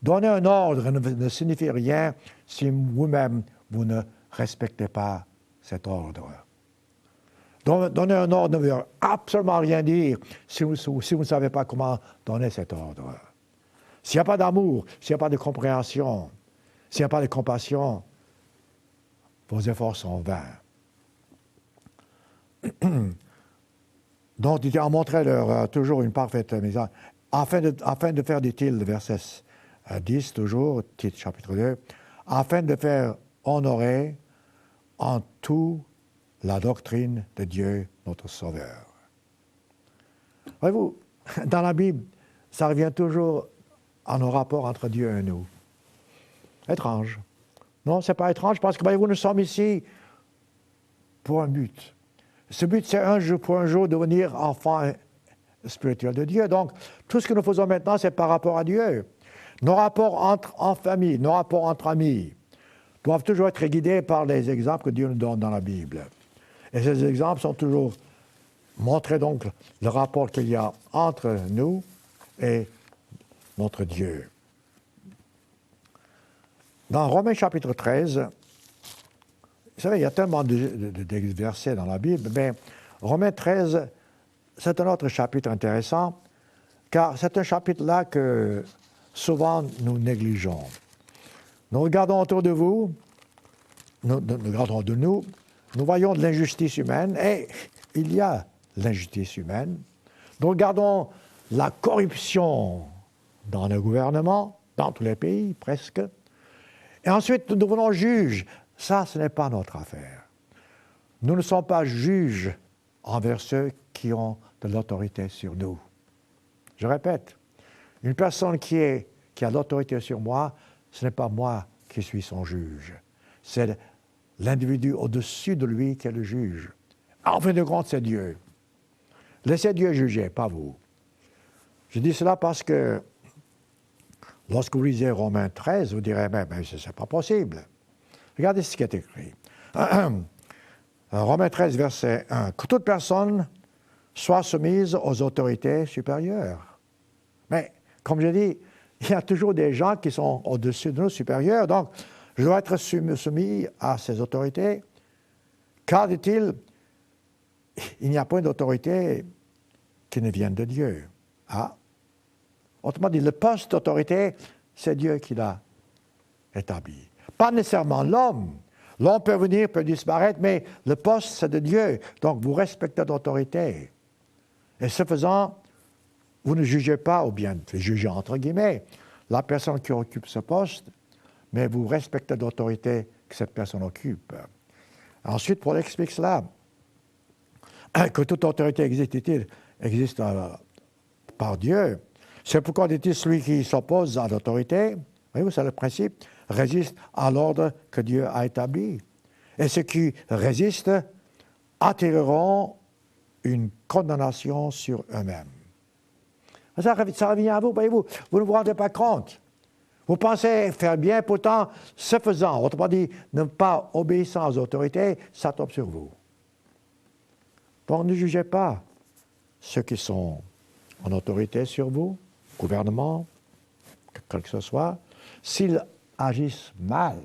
Donner un ordre ne signifie rien si vous-même, vous ne respectez pas cet ordre. Donner un ordre ne veut absolument rien dire si vous ne savez pas comment donner cet ordre. S'il n'y a pas d'amour, s'il n'y a pas de compréhension, s'il n'y a pas de compassion, vos efforts sont vains. Donc, il en montrait leur toujours une parfaite mise afin de faire, dit-il, verset 10 toujours, titre chapitre 2, afin de faire honorer en tout la doctrine de Dieu, notre Sauveur. Voyez-vous, dans la Bible, ça revient toujours à nos rapports entre Dieu et nous. Étrange. Non, ce n'est pas étrange parce que, voyez-vous, nous sommes ici pour un but. Ce but, c'est pour un jour devenir enfant spirituel de Dieu. Donc, tout ce que nous faisons maintenant, c'est par rapport à Dieu. Nos rapports en famille, nos rapports entre amis, doivent toujours être guidés par les exemples que Dieu nous donne dans la Bible. Et ces exemples sont toujours montrés, donc, le rapport qu'il y a entre nous et notre Dieu. Dans Romains chapitre 13, vous savez, il y a tellement de versets dans la Bible, mais Romains 13, c'est un autre chapitre intéressant, car c'est un chapitre-là que souvent nous négligeons. Nous regardons autour de vous, nous regardons de nous voyons de l'injustice humaine, et il y a l'injustice humaine. Nous regardons la corruption dans le gouvernement, dans tous les pays, presque. Et ensuite, nous devenons juges. Ça, ce n'est pas notre affaire. Nous ne sommes pas juges envers ceux qui ont de l'autorité sur nous. Je répète, une personne qui a l'autorité sur moi, ce n'est pas moi qui suis son juge. C'est l'individu au-dessus de lui qui est le juge. En fin de compte, c'est Dieu. Laissez Dieu juger, pas vous. Je dis cela parce que lorsque vous lisez Romains 13, vous direz, mais ce n'est pas possible. Regardez ce qui est écrit. Romains 13, verset 1. Que toute personne soit soumise aux autorités supérieures. Mais, comme je dis, il y a toujours des gens qui sont au-dessus de nous, supérieurs. Donc, je dois être soumis à ces autorités. Car, dit-il, il n'y a pas d'autorité qui ne vienne de Dieu. Ah. Autrement dit, le poste d'autorité, c'est Dieu qui l'a établi. Pas nécessairement l'homme. L'homme peut venir, peut disparaître, mais le poste, c'est de Dieu. Donc, vous respectez l'autorité. Et ce faisant, vous ne jugez pas, ou bien jugez entre guillemets, la personne qui occupe ce poste, mais vous respectez l'autorité que cette personne occupe. Ensuite, Paul explique cela, que toute autorité existe par Dieu. C'est pourquoi dit-il, celui qui s'oppose à l'autorité, voyez-vous, c'est le principe, résiste à l'ordre que Dieu a établi. Et ceux qui résistent attireront une condamnation sur eux-mêmes. Ça revient à vous, voyez-vous, vous ne vous rendez pas compte. Vous pensez faire bien, pourtant, ce faisant, autrement dit, ne pas obéissant aux autorités, ça tombe sur vous. Donc ne jugez pas ceux qui sont en autorité sur vous, gouvernement, quel que ce soit, s'ils agissent mal,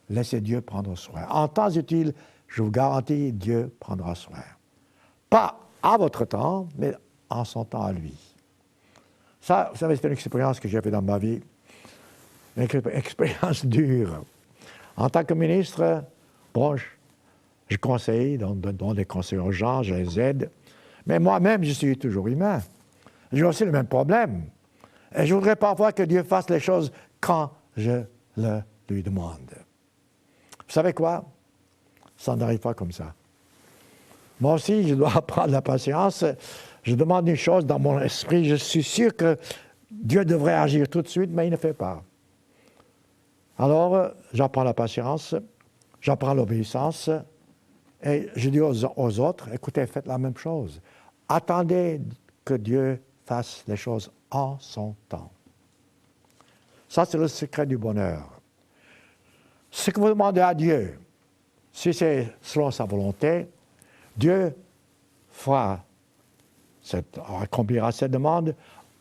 laissez Dieu prendre soin. En temps utile, je vous garantis, Dieu prendra soin. Pas à votre temps, mais en son temps à lui. Ça, vous savez, c'est une expérience que j'ai faite dans ma vie, une expérience dure. En tant que ministre, bon, je conseille, donne des conseils aux gens, je les aide, mais moi-même, je suis toujours humain. J'ai aussi le même problème. Et je voudrais parfois que Dieu fasse les choses quand je le lui demande. Vous savez quoi? Ça n'arrive pas comme ça. Moi aussi, je dois apprendre la patience. Je demande une chose dans mon esprit, je suis sûr que Dieu devrait agir tout de suite, mais il ne fait pas. Alors, j'apprends la patience, j'apprends l'obéissance, et je dis aux autres, écoutez, faites la même chose. Attendez que Dieu fasse les choses en son temps. Ça, c'est le secret du bonheur. Ce que vous demandez à Dieu, si c'est selon sa volonté, Dieu accomplira cette demande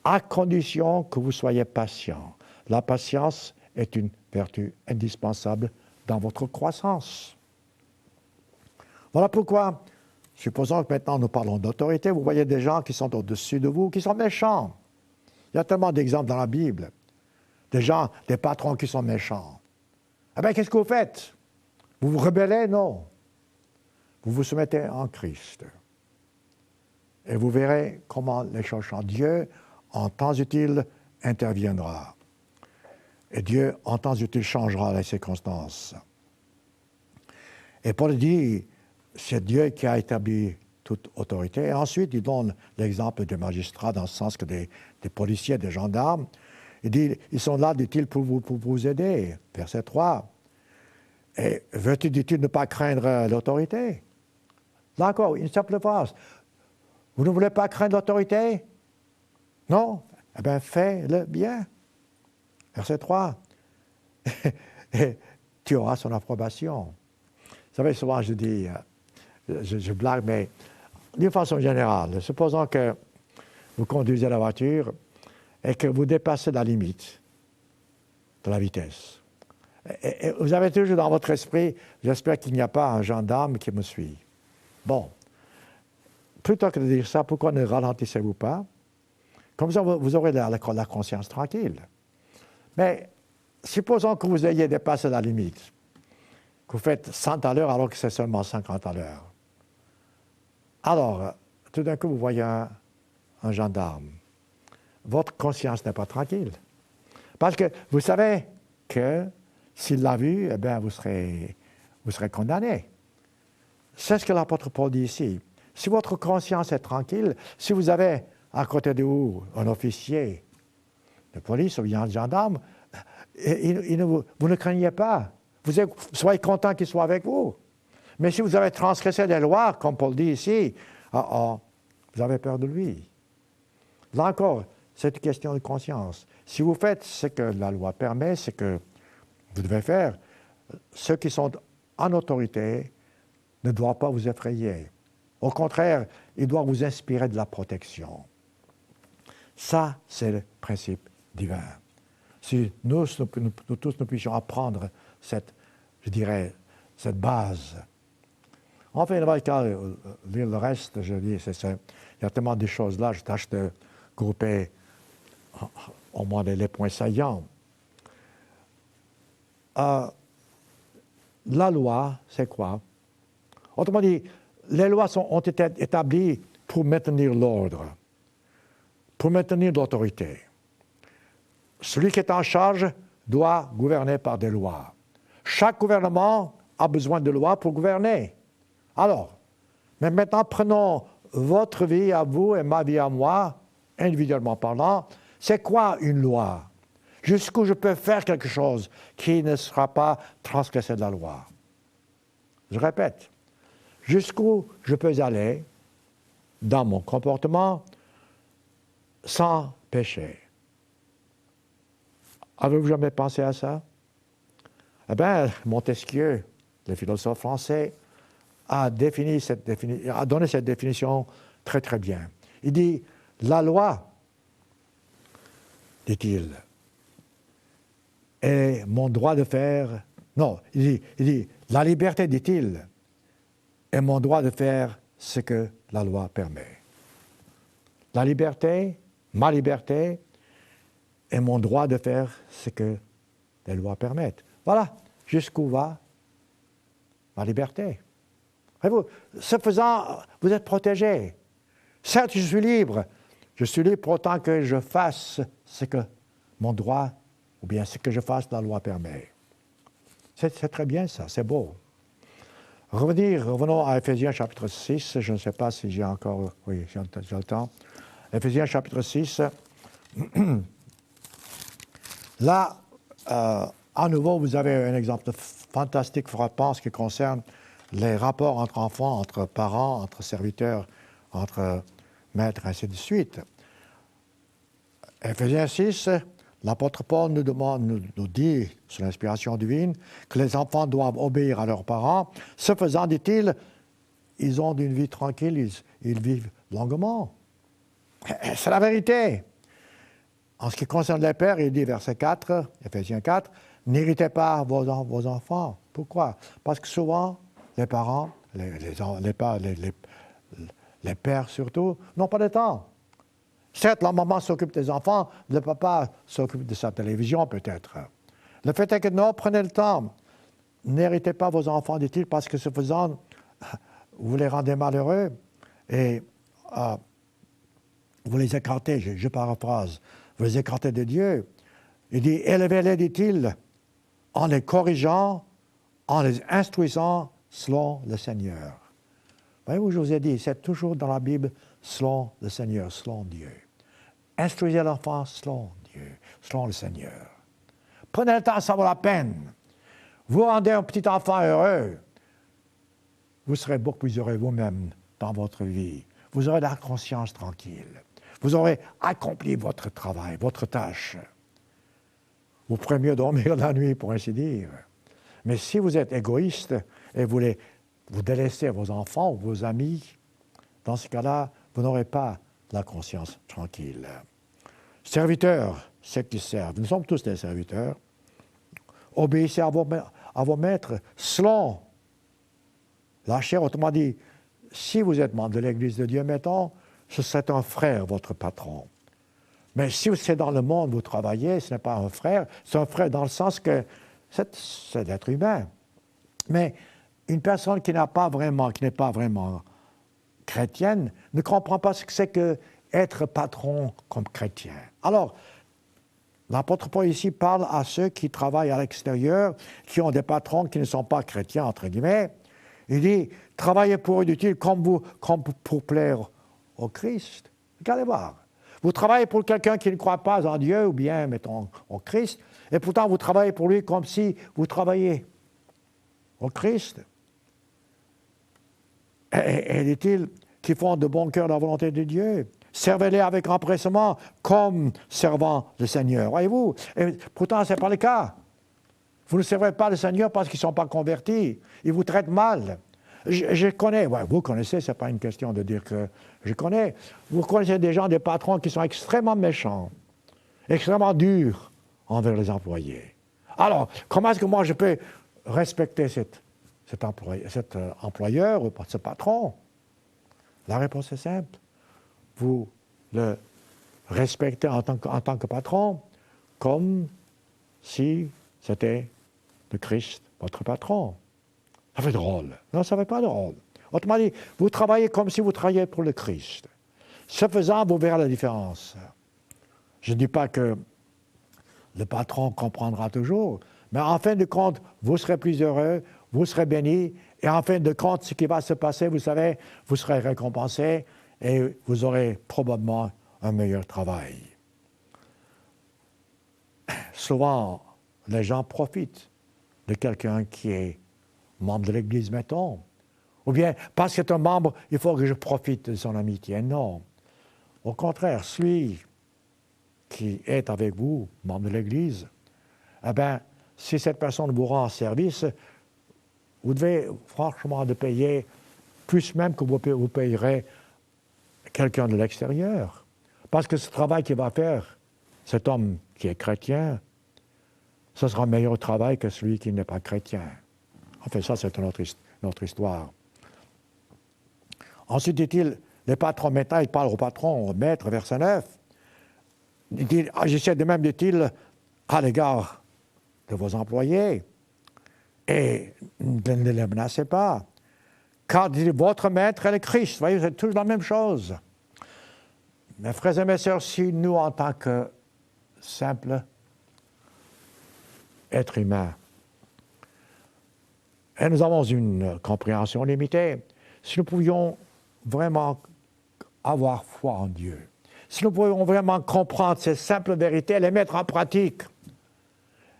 à condition que vous soyez patient. La patience est une vertu indispensable dans votre croissance. Voilà pourquoi, supposons que maintenant nous parlons d'autorité, vous voyez des gens qui sont au-dessus de vous, qui sont méchants. Il y a tellement d'exemples dans la Bible. Des gens, des patrons qui sont méchants. Eh bien, qu'est-ce que vous faites? Vous vous rebellez? Non. Vous vous soumettez en Christ. Et vous verrez comment les choses changent. Dieu, en temps utile, interviendra. Et Dieu, en temps utile, changera les circonstances. Et Paul dit, c'est Dieu qui a établi toute autorité. Et ensuite, il donne l'exemple des magistrats, dans le sens que des policiers, des gendarmes. Il dit, ils sont là, dit-il, pour vous aider. Verset 3. Et veux-tu, dit-il, ne pas craindre l'autorité? Là encore, une simple phrase. Vous ne voulez pas craindre l'autorité? Non? Eh bien, fais-le bien. Verset 3. Et tu auras son approbation. Vous savez, souvent je dis, je blague, mais d'une façon générale, supposons que vous conduisez la voiture et que vous dépassez la limite de la vitesse. Et vous avez toujours dans votre esprit, j'espère qu'il n'y a pas un gendarme qui me suit. Bon, plutôt que de dire ça, pourquoi ne ralentissez-vous pas? Comme ça, vous aurez la conscience tranquille. Mais supposons que vous ayez dépassé la limite, que vous faites 100 à l'heure alors que c'est seulement 50 à l'heure. Alors, tout d'un coup, vous voyez un gendarme. Votre conscience n'est pas tranquille. Parce que vous savez que s'il l'a vu, eh bien, vous serez condamné. C'est ce que l'apôtre Paul dit ici. Si votre conscience est tranquille, si vous avez à côté de vous un officier de police ou un gendarme, vous ne craignez pas. Soyez content qu'il soit avec vous. Mais si vous avez transgressé des lois, comme Paul dit ici, vous avez peur de lui. Là encore, c'est une question de conscience. Si vous faites ce que la loi permet, ce que vous devez faire, ceux qui sont en autorité ne doivent pas vous effrayer. Au contraire, ils doivent vous inspirer de la protection. Ça, c'est le principe divin. Si nous tous nous puissions apprendre cette base, Enfin, il va qu'à lire le reste, je dis, il y a tellement de choses là, je tâche de grouper au moins les points saillants. La loi, c'est quoi? Autrement dit, les lois ont été établies pour maintenir l'ordre, pour maintenir l'autorité. Celui qui est en charge doit gouverner par des lois. Chaque gouvernement a besoin de lois pour gouverner. Alors, mais maintenant, prenons votre vie à vous et ma vie à moi, individuellement parlant. C'est quoi une loi? Jusqu'où je peux faire quelque chose qui ne sera pas transgressé de la loi? Je répète, jusqu'où je peux aller dans mon comportement sans péché. Avez-vous jamais pensé à ça? Eh bien, Montesquieu, le philosophe français, a donné cette définition très très bien. Il dit, la loi, dit-il, est mon droit de faire... Non, il dit la liberté, dit-il, est mon droit de faire ce que la loi permet. La liberté, ma liberté, est mon droit de faire ce que les lois permettent. Voilà, jusqu'où va ma liberté. Voyez-vous, ce faisant, vous êtes protégé. Certes, je suis libre pour autant que je fasse ce que mon droit, ou bien ce que je fasse, la loi permet. C'est très bien ça, c'est beau. Revenons à Éphésiens chapitre 6, je ne sais pas si j'ai encore... Oui, j'ai le temps. Éphésiens chapitre 6. Là, à nouveau, vous avez un exemple fantastique, frappant, en ce qui concerne les rapports entre enfants, entre parents, entre serviteurs, entre maîtres, ainsi de suite. Éphésiens 6, l'apôtre Paul nous dit, sous l'inspiration divine, que les enfants doivent obéir à leurs parents. Ce faisant, dit-il, ils ont une vie tranquille, ils vivent longuement. C'est la vérité. En ce qui concerne les pères, il dit, verset 4, Éphésiens 4, « N'irritez pas vos enfants. » Pourquoi? Parce que souvent, les parents, les pères surtout, n'ont pas de temps. Certes, la maman s'occupe des enfants, le papa s'occupe de sa télévision peut-être. Le fait est que non, prenez le temps. N'héritez pas vos enfants, dit-il, parce que ce faisant, vous les rendez malheureux et vous les écartez, je paraphrase, vous les écartez de Dieu. Il dit, élevez-les, dit-il, en les corrigeant, en les instruisant selon le Seigneur. Voyez-vous, je vous ai dit, c'est toujours dans la Bible, selon le Seigneur, selon Dieu. Instruisez l'enfant selon Dieu, selon le Seigneur. Prenez le temps, ça vaut la peine. Vous rendez un petit enfant heureux, vous serez beaucoup plus heureux vous-même dans votre vie. Vous aurez la conscience tranquille. Vous aurez accompli votre travail, votre tâche. Vous pourrez mieux dormir la nuit, pour ainsi dire. Mais si vous êtes égoïste et vous délaissez vos enfants ou vos amis, dans ce cas-là, vous n'aurez pas la conscience tranquille. Serviteurs, ceux qui servent, nous sommes tous des serviteurs, obéissez à vos maîtres selon la chair. Autrement dit, si vous êtes membre de l'Église de Dieu, mettons, ce serait un frère, votre patron. Mais si c'est dans le monde, vous travaillez, ce n'est pas un frère, c'est un frère dans le sens que c'est l'être humain. Mais une personne qui n'est pas vraiment chrétienne ne comprend pas ce que c'est qu'être patron comme chrétien. Alors, l'apôtre Paul ici parle à ceux qui travaillent à l'extérieur, qui ont des patrons qui ne sont pas chrétiens, entre guillemets. Il dit, travaillez pour eux, dit-il, comme pour plaire au Christ. Regardez voir. Vous travaillez pour quelqu'un qui ne croit pas en Dieu, ou bien, mettons, au Christ, et pourtant vous travaillez pour lui comme si vous travailliez au Christ. Et dit-il, qui font de bon cœur la volonté de Dieu. Servez-les avec empressement, comme servant le Seigneur. Voyez-vous, et pourtant, ce n'est pas le cas. Vous ne servez pas le Seigneur parce qu'ils ne sont pas convertis. Ils vous traitent mal. Je connais, ouais, vous connaissez, ce n'est pas une question de dire que je connais. Vous connaissez des gens, des patrons qui sont extrêmement méchants, extrêmement durs envers les employés. Alors, comment est-ce que moi je peux respecter cette cet employeur ou ce patron? La réponse est simple. Vous le respectez en tant que patron comme si c'était le Christ, votre patron. Ça fait drôle. Non, ça ne fait pas drôle. Autrement dit, vous travaillez comme si vous travailliez pour le Christ. Ce faisant, vous verrez la différence. Je ne dis pas que le patron comprendra toujours, mais en fin de compte, vous serez plus heureux, vous serez bénis, et en fin de compte, ce qui va se passer, vous savez, vous serez récompensé et vous aurez probablement un meilleur travail. Souvent, les gens profitent de quelqu'un qui est membre de l'Église, mettons. Ou bien, parce qu'il est un membre, il faut que je profite de son amitié. Non. Au contraire, celui qui est avec vous, membre de l'Église, eh bien, si cette personne vous rend service, vous devez franchement de payer plus même que vous payerez quelqu'un de l'extérieur. Parce que ce travail qu'il va faire, cet homme qui est chrétien, ce sera un meilleur travail que celui qui n'est pas chrétien. Enfin, ça, c'est une autre histoire. Ensuite, dit-il, les patrons, maintenant, il parle au patron, au maître, verset 9. Dit-il, agissez de même, dit-il, à l'égard de vos employés, et ne les menacez pas. Car, dit votre maître est le Christ. Vous voyez, c'est toujours la même chose. Mes frères et mes sœurs, si nous, en tant que simples êtres humains, et nous avons une compréhension limitée, si nous pouvions vraiment avoir foi en Dieu, si nous pouvions vraiment comprendre ces simples vérités et les mettre en pratique.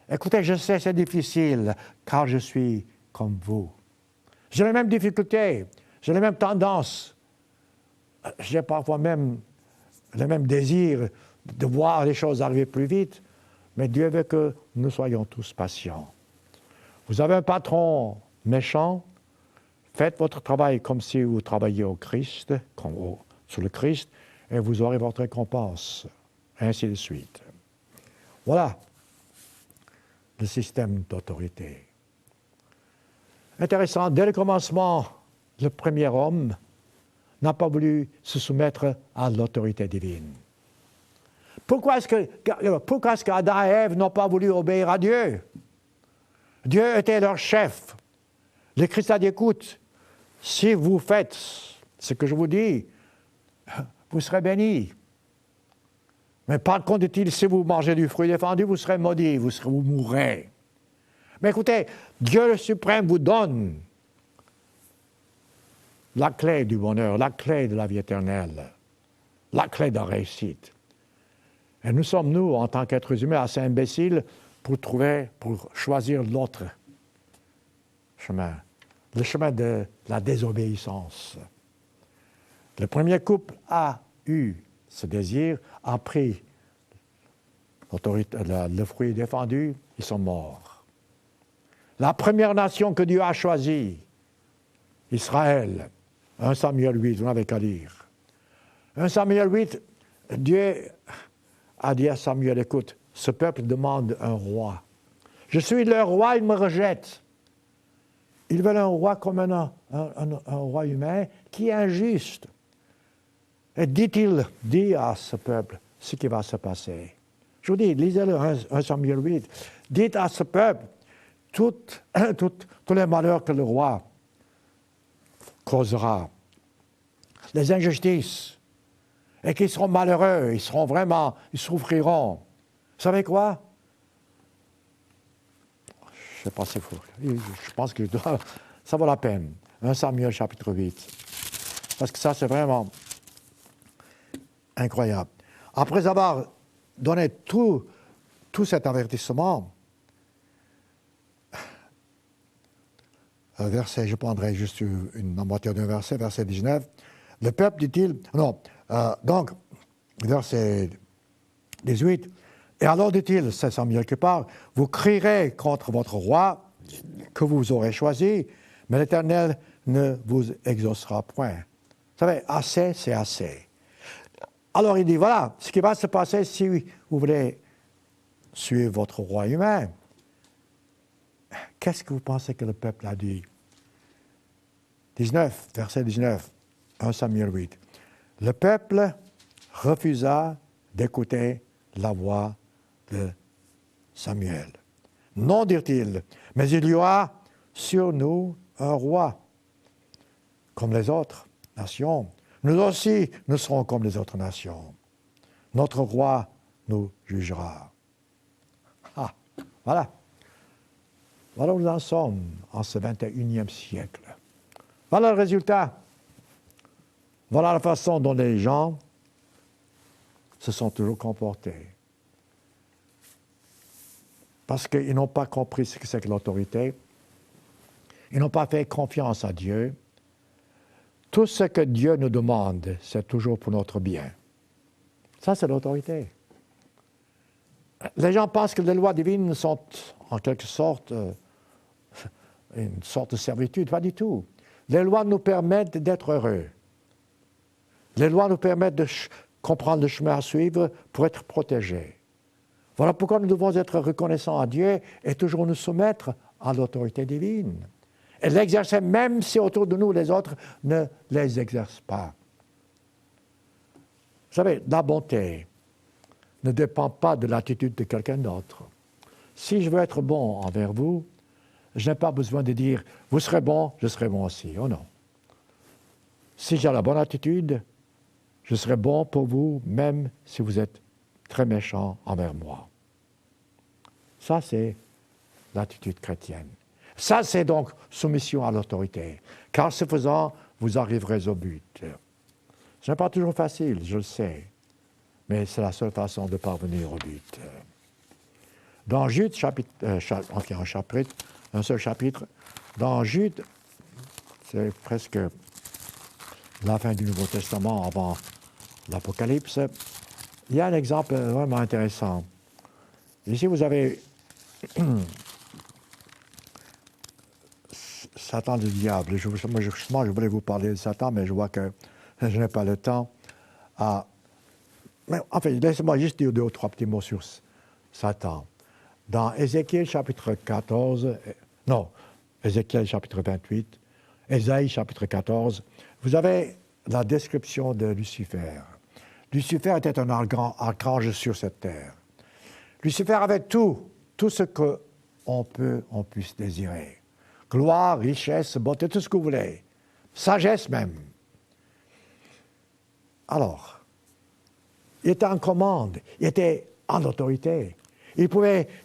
Écoutez, je sais, c'est difficile, car je suis comme vous. J'ai les mêmes difficultés, j'ai les mêmes tendances, j'ai parfois même le même désir de voir les choses arriver plus vite, mais Dieu veut que nous soyons tous patients. Vous avez un patron méchant, faites votre travail comme si vous travailliez au Christ, sur le Christ, et vous aurez votre récompense, ainsi de suite. Voilà le système d'autorité. Intéressant, dès le commencement, le premier homme n'a pas voulu se soumettre à l'autorité divine. Pourquoi est-ce qu'Adam et Ève n'ont pas voulu obéir à Dieu? Dieu était leur chef. Le Christ a dit, écoute, si vous faites ce que je vous dis, vous serez bénis. Mais par contre, dit-il, si vous mangez du fruit défendu, vous serez maudits, vous mourrez. Mais écoutez, Dieu le suprême vous donne la clé du bonheur, la clé de la vie éternelle, la clé de la réussite. Et nous sommes, nous, en tant qu'êtres humains, assez imbéciles pour choisir l'autre chemin, le chemin de la désobéissance. Le premier couple a eu ce désir, a pris le fruit défendu, ils sont morts. La première nation que Dieu a choisie, Israël, 1 Samuel 8, vous n'avez qu'à lire. 1 Samuel 8, Dieu a dit à Samuel, écoute, ce peuple demande un roi. Je suis leur roi, ils me rejettent. Ils veulent un roi comme un roi humain qui est injuste. Et dit à ce peuple ce qui va se passer. Je vous dis, lisez-le, 1 Samuel 8. Dites à ce peuple tous les malheurs que le roi causera, les injustices, et qu'ils seront malheureux, ils souffriront. Vous savez quoi? Je ne sais pas si faut. Je pense que ça vaut la peine. 1 Samuel chapitre 8. Parce que ça, c'est vraiment incroyable. Après avoir donné tout cet avertissement, verset, je prendrai juste la moitié d'un verset, verset 19. Le peuple, dit-il, donc, verset 18, et alors, dit-il, c'est Samuel qui parle, vous crierez contre votre roi que vous aurez choisi, mais l'Éternel ne vous exaucera point. Vous savez, assez, c'est assez. Alors, il dit, voilà, ce qui va se passer si vous voulez suivre votre roi humain. Qu'est-ce que vous pensez que le peuple a dit? 19, verset 19, 1 Samuel 8. Le peuple refusa d'écouter la voix de Samuel. Non, dirent-ils, mais il y aura sur nous un roi, comme les autres nations. Nous aussi, nous serons comme les autres nations. Notre roi nous jugera. Ah, voilà. Voilà où nous en sommes en ce 21e siècle. Voilà le résultat. Voilà la façon dont les gens se sont toujours comportés. Parce qu'ils n'ont pas compris ce que c'est que l'autorité. Ils n'ont pas fait confiance à Dieu. Tout ce que Dieu nous demande, c'est toujours pour notre bien. Ça, c'est l'autorité. Les gens pensent que les lois divines sont en quelque sorte une sorte de servitude. Pas du tout. Les lois nous permettent d'être heureux. Les lois nous permettent de comprendre le chemin à suivre pour être protégés. Voilà pourquoi nous devons être reconnaissants à Dieu et toujours nous soumettre à l'autorité divine. Et l'exercer même si autour de nous les autres ne les exercent pas. Vous savez, la bonté ne dépend pas de l'attitude de quelqu'un d'autre. Si je veux être bon envers vous, je n'ai pas besoin de dire « vous serez bon, je serai bon aussi ». Oh non. Si j'ai la bonne attitude, je serai bon pour vous, même si vous êtes très méchant envers moi. Ça, c'est l'attitude chrétienne. Ça, c'est donc soumission à l'autorité. Car ce faisant, vous arriverez au but. Ce n'est pas toujours facile, je le sais, mais c'est la seule façon de parvenir au but. Dans Jude, un seul chapitre, dans Jude, c'est presque la fin du Nouveau Testament avant l'Apocalypse, il y a un exemple vraiment intéressant. Ici, vous avez Satan le diable. Moi, justement, je voulais vous parler de Satan, mais je vois que je n'ai pas le temps. Mais enfin, laissez-moi juste dire 2 ou 3 petits mots sur Satan. Dans Ézéchiel chapitre 14, Ézéchiel chapitre 28, Ésaïe chapitre 14, vous avez la description de Lucifer. Lucifer était un archange sur cette terre. Lucifer avait tout ce qu'on puisse désirer. Gloire, richesse, beauté, tout ce que vous voulez. Sagesse même. Alors, il était en commande, il était en autorité. Il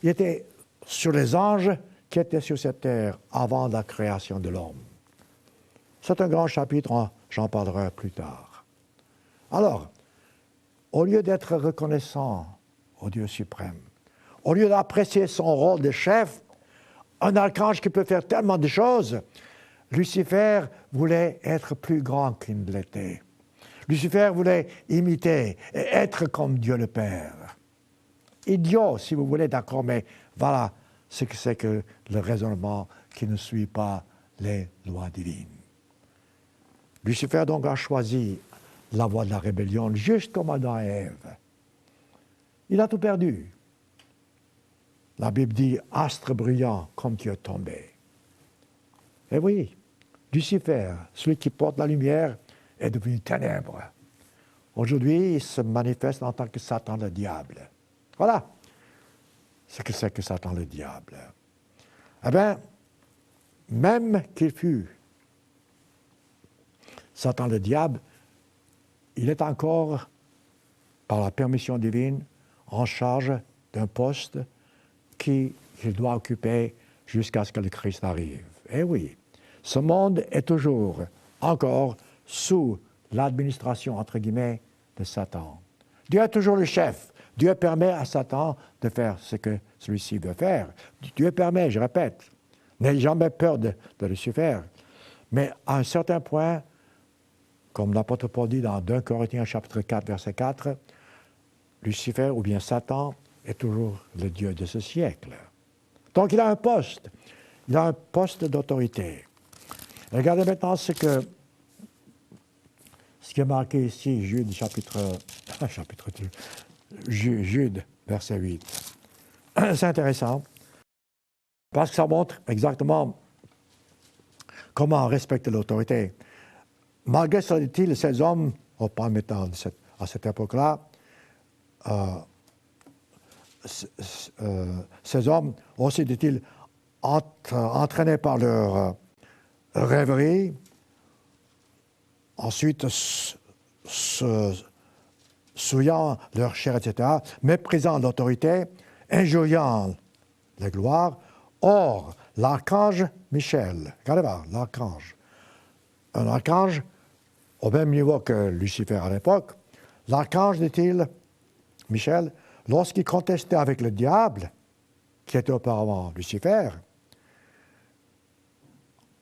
était sur les anges qui étaient sur cette terre avant la création de l'homme. C'est un grand chapitre, j'en parlerai plus tard. Alors, au lieu d'être reconnaissant au Dieu suprême, au lieu d'apprécier son rôle de chef, un archange qui peut faire tellement de choses, Lucifer voulait être plus grand qu'il ne l'était. Lucifer voulait imiter et être comme Dieu le Père. Idiot, si vous voulez, d'accord, mais voilà ce que c'est que le raisonnement qui ne suit pas les lois divines. Lucifer donc a choisi la voie de la rébellion, juste comme Adam et Ève. Il a tout perdu. La Bible dit « astre brillant comme Dieu tombé ». Eh oui, Lucifer, celui qui porte la lumière, est devenu ténèbres. Aujourd'hui, il se manifeste en tant que Satan le diable. Voilà ce que c'est que Satan le diable. Eh bien, même qu'il fût Satan le diable, il est encore, par la permission divine, en charge d'un poste qu'il doit occuper jusqu'à ce que le Christ arrive. Eh oui, ce monde est toujours, encore, sous l'administration, entre guillemets, de Satan. Dieu est toujours le chef. Dieu permet à Satan de faire ce que celui-ci veut faire. Dieu permet, je répète. N'ayez jamais peur de Lucifer. Mais à un certain point, comme l'apôtre Paul dit dans 2 Corinthiens chapitre 4, verset 4, Lucifer ou bien Satan est toujours le Dieu de ce siècle. Donc il a un poste. Il a un poste d'autorité. Regardez maintenant ce qui est marqué ici, Jude, Jude, verset 8. C'est intéressant, parce que ça montre exactement Comment respecter l'autorité? Malgré cela, dit-il, ces hommes, pas mettant à cette époque-là, ces hommes, aussi, dit-il, entraînés par leur rêverie, ensuite souillant leur chair, etc., méprisant l'autorité, injuriant la gloire. Or, l'archange Michel, regardez voir, l'archange, un archange au même niveau que Lucifer à l'époque, l'archange, dit-il, Michel, lorsqu'il contestait avec le diable, qui était auparavant Lucifer,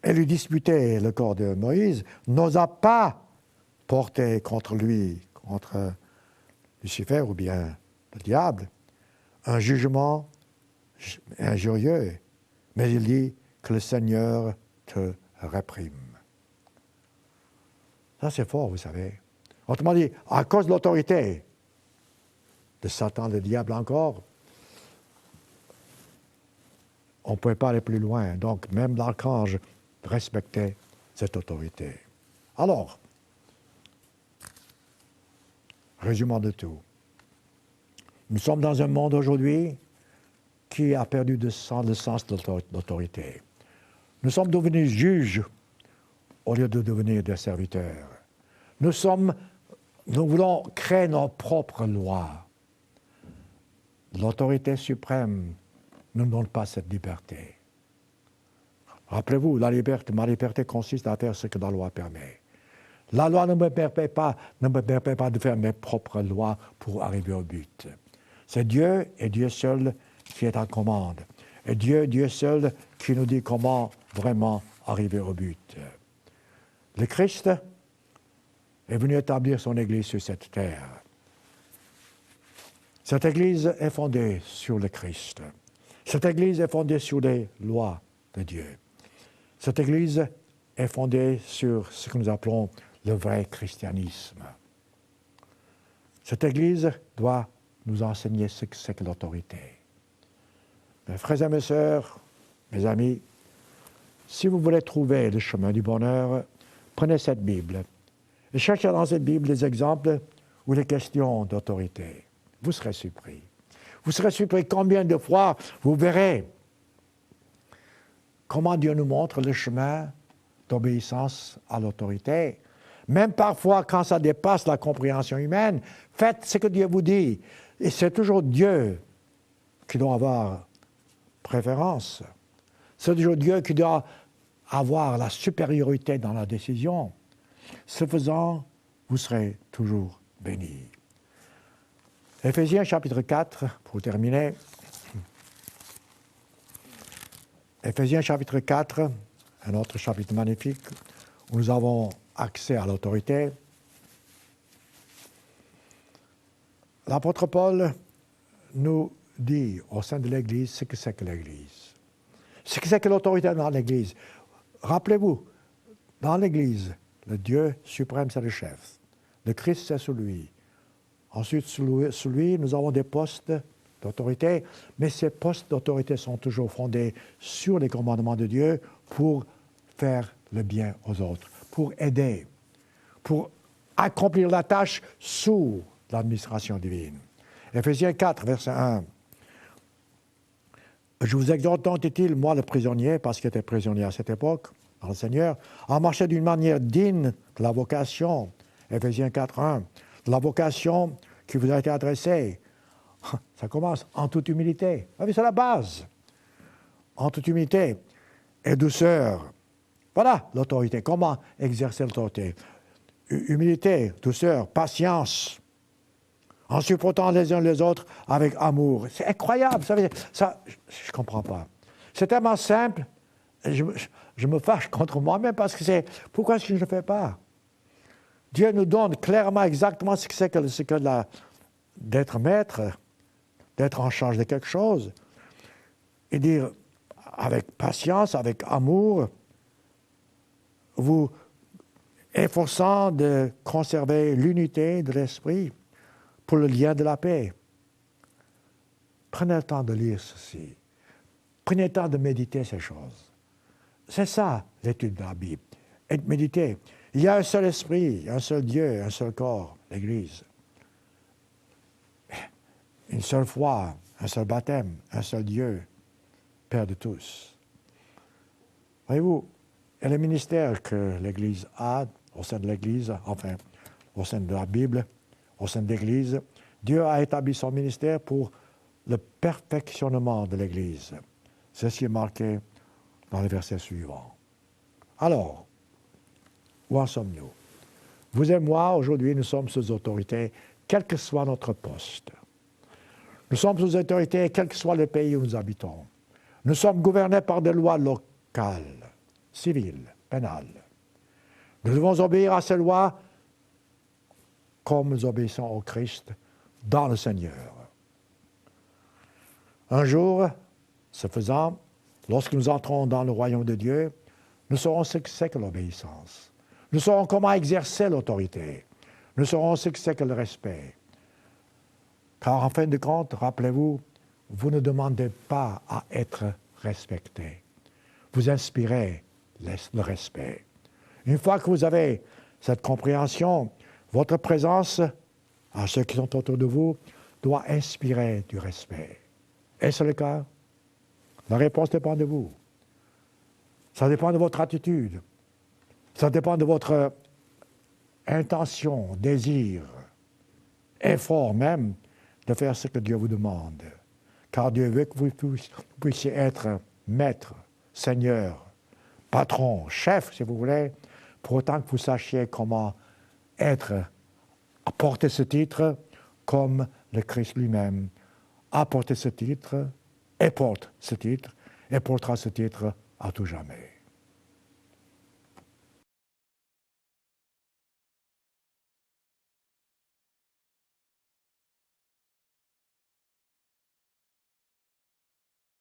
et lui disputait le corps de Moïse, n'osa pas porter contre lui, contre Lucifer ou bien le diable, un jugement injurieux, mais il dit que le Seigneur te réprime. Ça, c'est fort, vous savez. Autrement dit, à cause de l'autorité de Satan, le diable encore, on ne pouvait pas aller plus loin. Donc, même l'archange respectait cette autorité. Alors, résumons de tout. Nous sommes dans un monde aujourd'hui qui a perdu le sens de l'autorité. Nous sommes devenus juges au lieu de devenir des serviteurs. Nous voulons créer nos propres lois. L'autorité suprême ne nous donne pas cette liberté. Rappelez-vous, ma liberté consiste à faire ce que la loi permet. La loi ne me permet pas de faire mes propres lois pour arriver au but. C'est Dieu et Dieu seul qui est en commande. Et Dieu seul qui nous dit comment vraiment arriver au but. Le Christ est venu établir son Église sur cette terre. Cette Église est fondée sur le Christ. Cette Église est fondée sur les lois de Dieu. Cette Église est fondée sur ce que nous appelons le vrai christianisme. Cette Église doit nous enseigner ce que c'est que l'autorité. Mes frères et mes sœurs, mes amis, si vous voulez trouver le chemin du bonheur, prenez cette Bible et cherchez dans cette Bible les exemples ou les questions d'autorité. Vous serez surpris. Vous serez surpris combien de fois vous verrez comment Dieu nous montre le chemin d'obéissance à l'autorité. Même parfois, quand ça dépasse la compréhension humaine, faites ce que Dieu vous dit. Et c'est toujours Dieu qui doit avoir préférence. C'est toujours Dieu qui doit avoir la supériorité dans la décision. Ce faisant, vous serez toujours bénis. Éphésiens chapitre 4, pour terminer. Éphésiens chapitre 4, un autre chapitre magnifique, où nous avons accès à l'autorité. L'apôtre Paul nous dit au sein de l'Église ce que c'est que l'Église. Ce que c'est que l'autorité dans l'Église. Rappelez-vous, dans l'Église, le Dieu suprême, c'est le chef. Le Christ, c'est celui. Ensuite, sous lui, nous avons des postes d'autorité, mais ces postes d'autorité sont toujours fondés sur les commandements de Dieu pour faire le bien aux autres, pour aider, pour accomplir la tâche sous l'administration divine. Éphésiens 4, verset 1. Je vous exhorte donc, dit-il, moi le prisonnier, parce qu'il était prisonnier à cette époque, dans le Seigneur, à marcher d'une manière digne de la vocation, Éphésiens 4, 1, de la vocation qui vous a été adressée. Ça commence en toute humilité. C'est la base. En toute humilité et douceur. Voilà l'autorité. Comment exercer l'autorité? Humilité, douceur, patience, en supportant les uns les autres avec amour. C'est incroyable. Ça, je ne comprends pas. C'est tellement simple. Je me fâche contre moi-même parce que c'est... Pourquoi est-ce que je ne le fais pas? Dieu nous donne clairement exactement ce que c'est que d'être maître, d'être en charge de quelque chose. Et dire, avec patience, avec amour, vous efforçant de conserver l'unité de l'esprit pour le lien de la paix. Prenez le temps de lire ceci. Prenez le temps de méditer ces choses. c'est ça l'étude de la Bible. Et de méditer. Il y a un seul esprit, un seul Dieu, un seul corps, l'Église. Une seule foi, un seul baptême, un seul Dieu, Père de tous. Voyez-vous, et le ministère que l'Église a au sein de l'Église, enfin, au sein de la Bible, au sein de l'Église, Dieu a établi son ministère pour le perfectionnement de l'Église. Ceci est marqué dans les versets suivants. Alors, où en sommes-nous? Vous et moi, aujourd'hui, nous sommes sous autorité, quel que soit notre poste. Nous sommes sous autorité, quel que soit le pays où nous habitons. Nous sommes gouvernés par des lois locales, civiles, pénales. Nous devons obéir à ces lois comme nous obéissons au Christ dans le Seigneur. Un jour, ce faisant, lorsque nous entrons dans le royaume de Dieu, nous saurons ce que c'est que l'obéissance. Nous saurons comment exercer l'autorité. Nous saurons ce que c'est que le respect. Car en fin de compte, rappelez-vous, vous ne demandez pas à être respecté. Vous inspirez le respect. Une fois que vous avez cette compréhension, votre présence à ceux qui sont autour de vous doit inspirer du respect. Est-ce le cas? La réponse dépend de vous. Ça dépend de votre attitude. Ça dépend de votre intention, désir, effort même de faire ce que Dieu vous demande. Car Dieu veut que vous puissiez être maître, seigneur, patron, chef, si vous voulez, pour autant que vous sachiez comment porter ce titre comme le Christ lui-même a porté ce titre, et porte ce titre, et portera ce titre à tout jamais.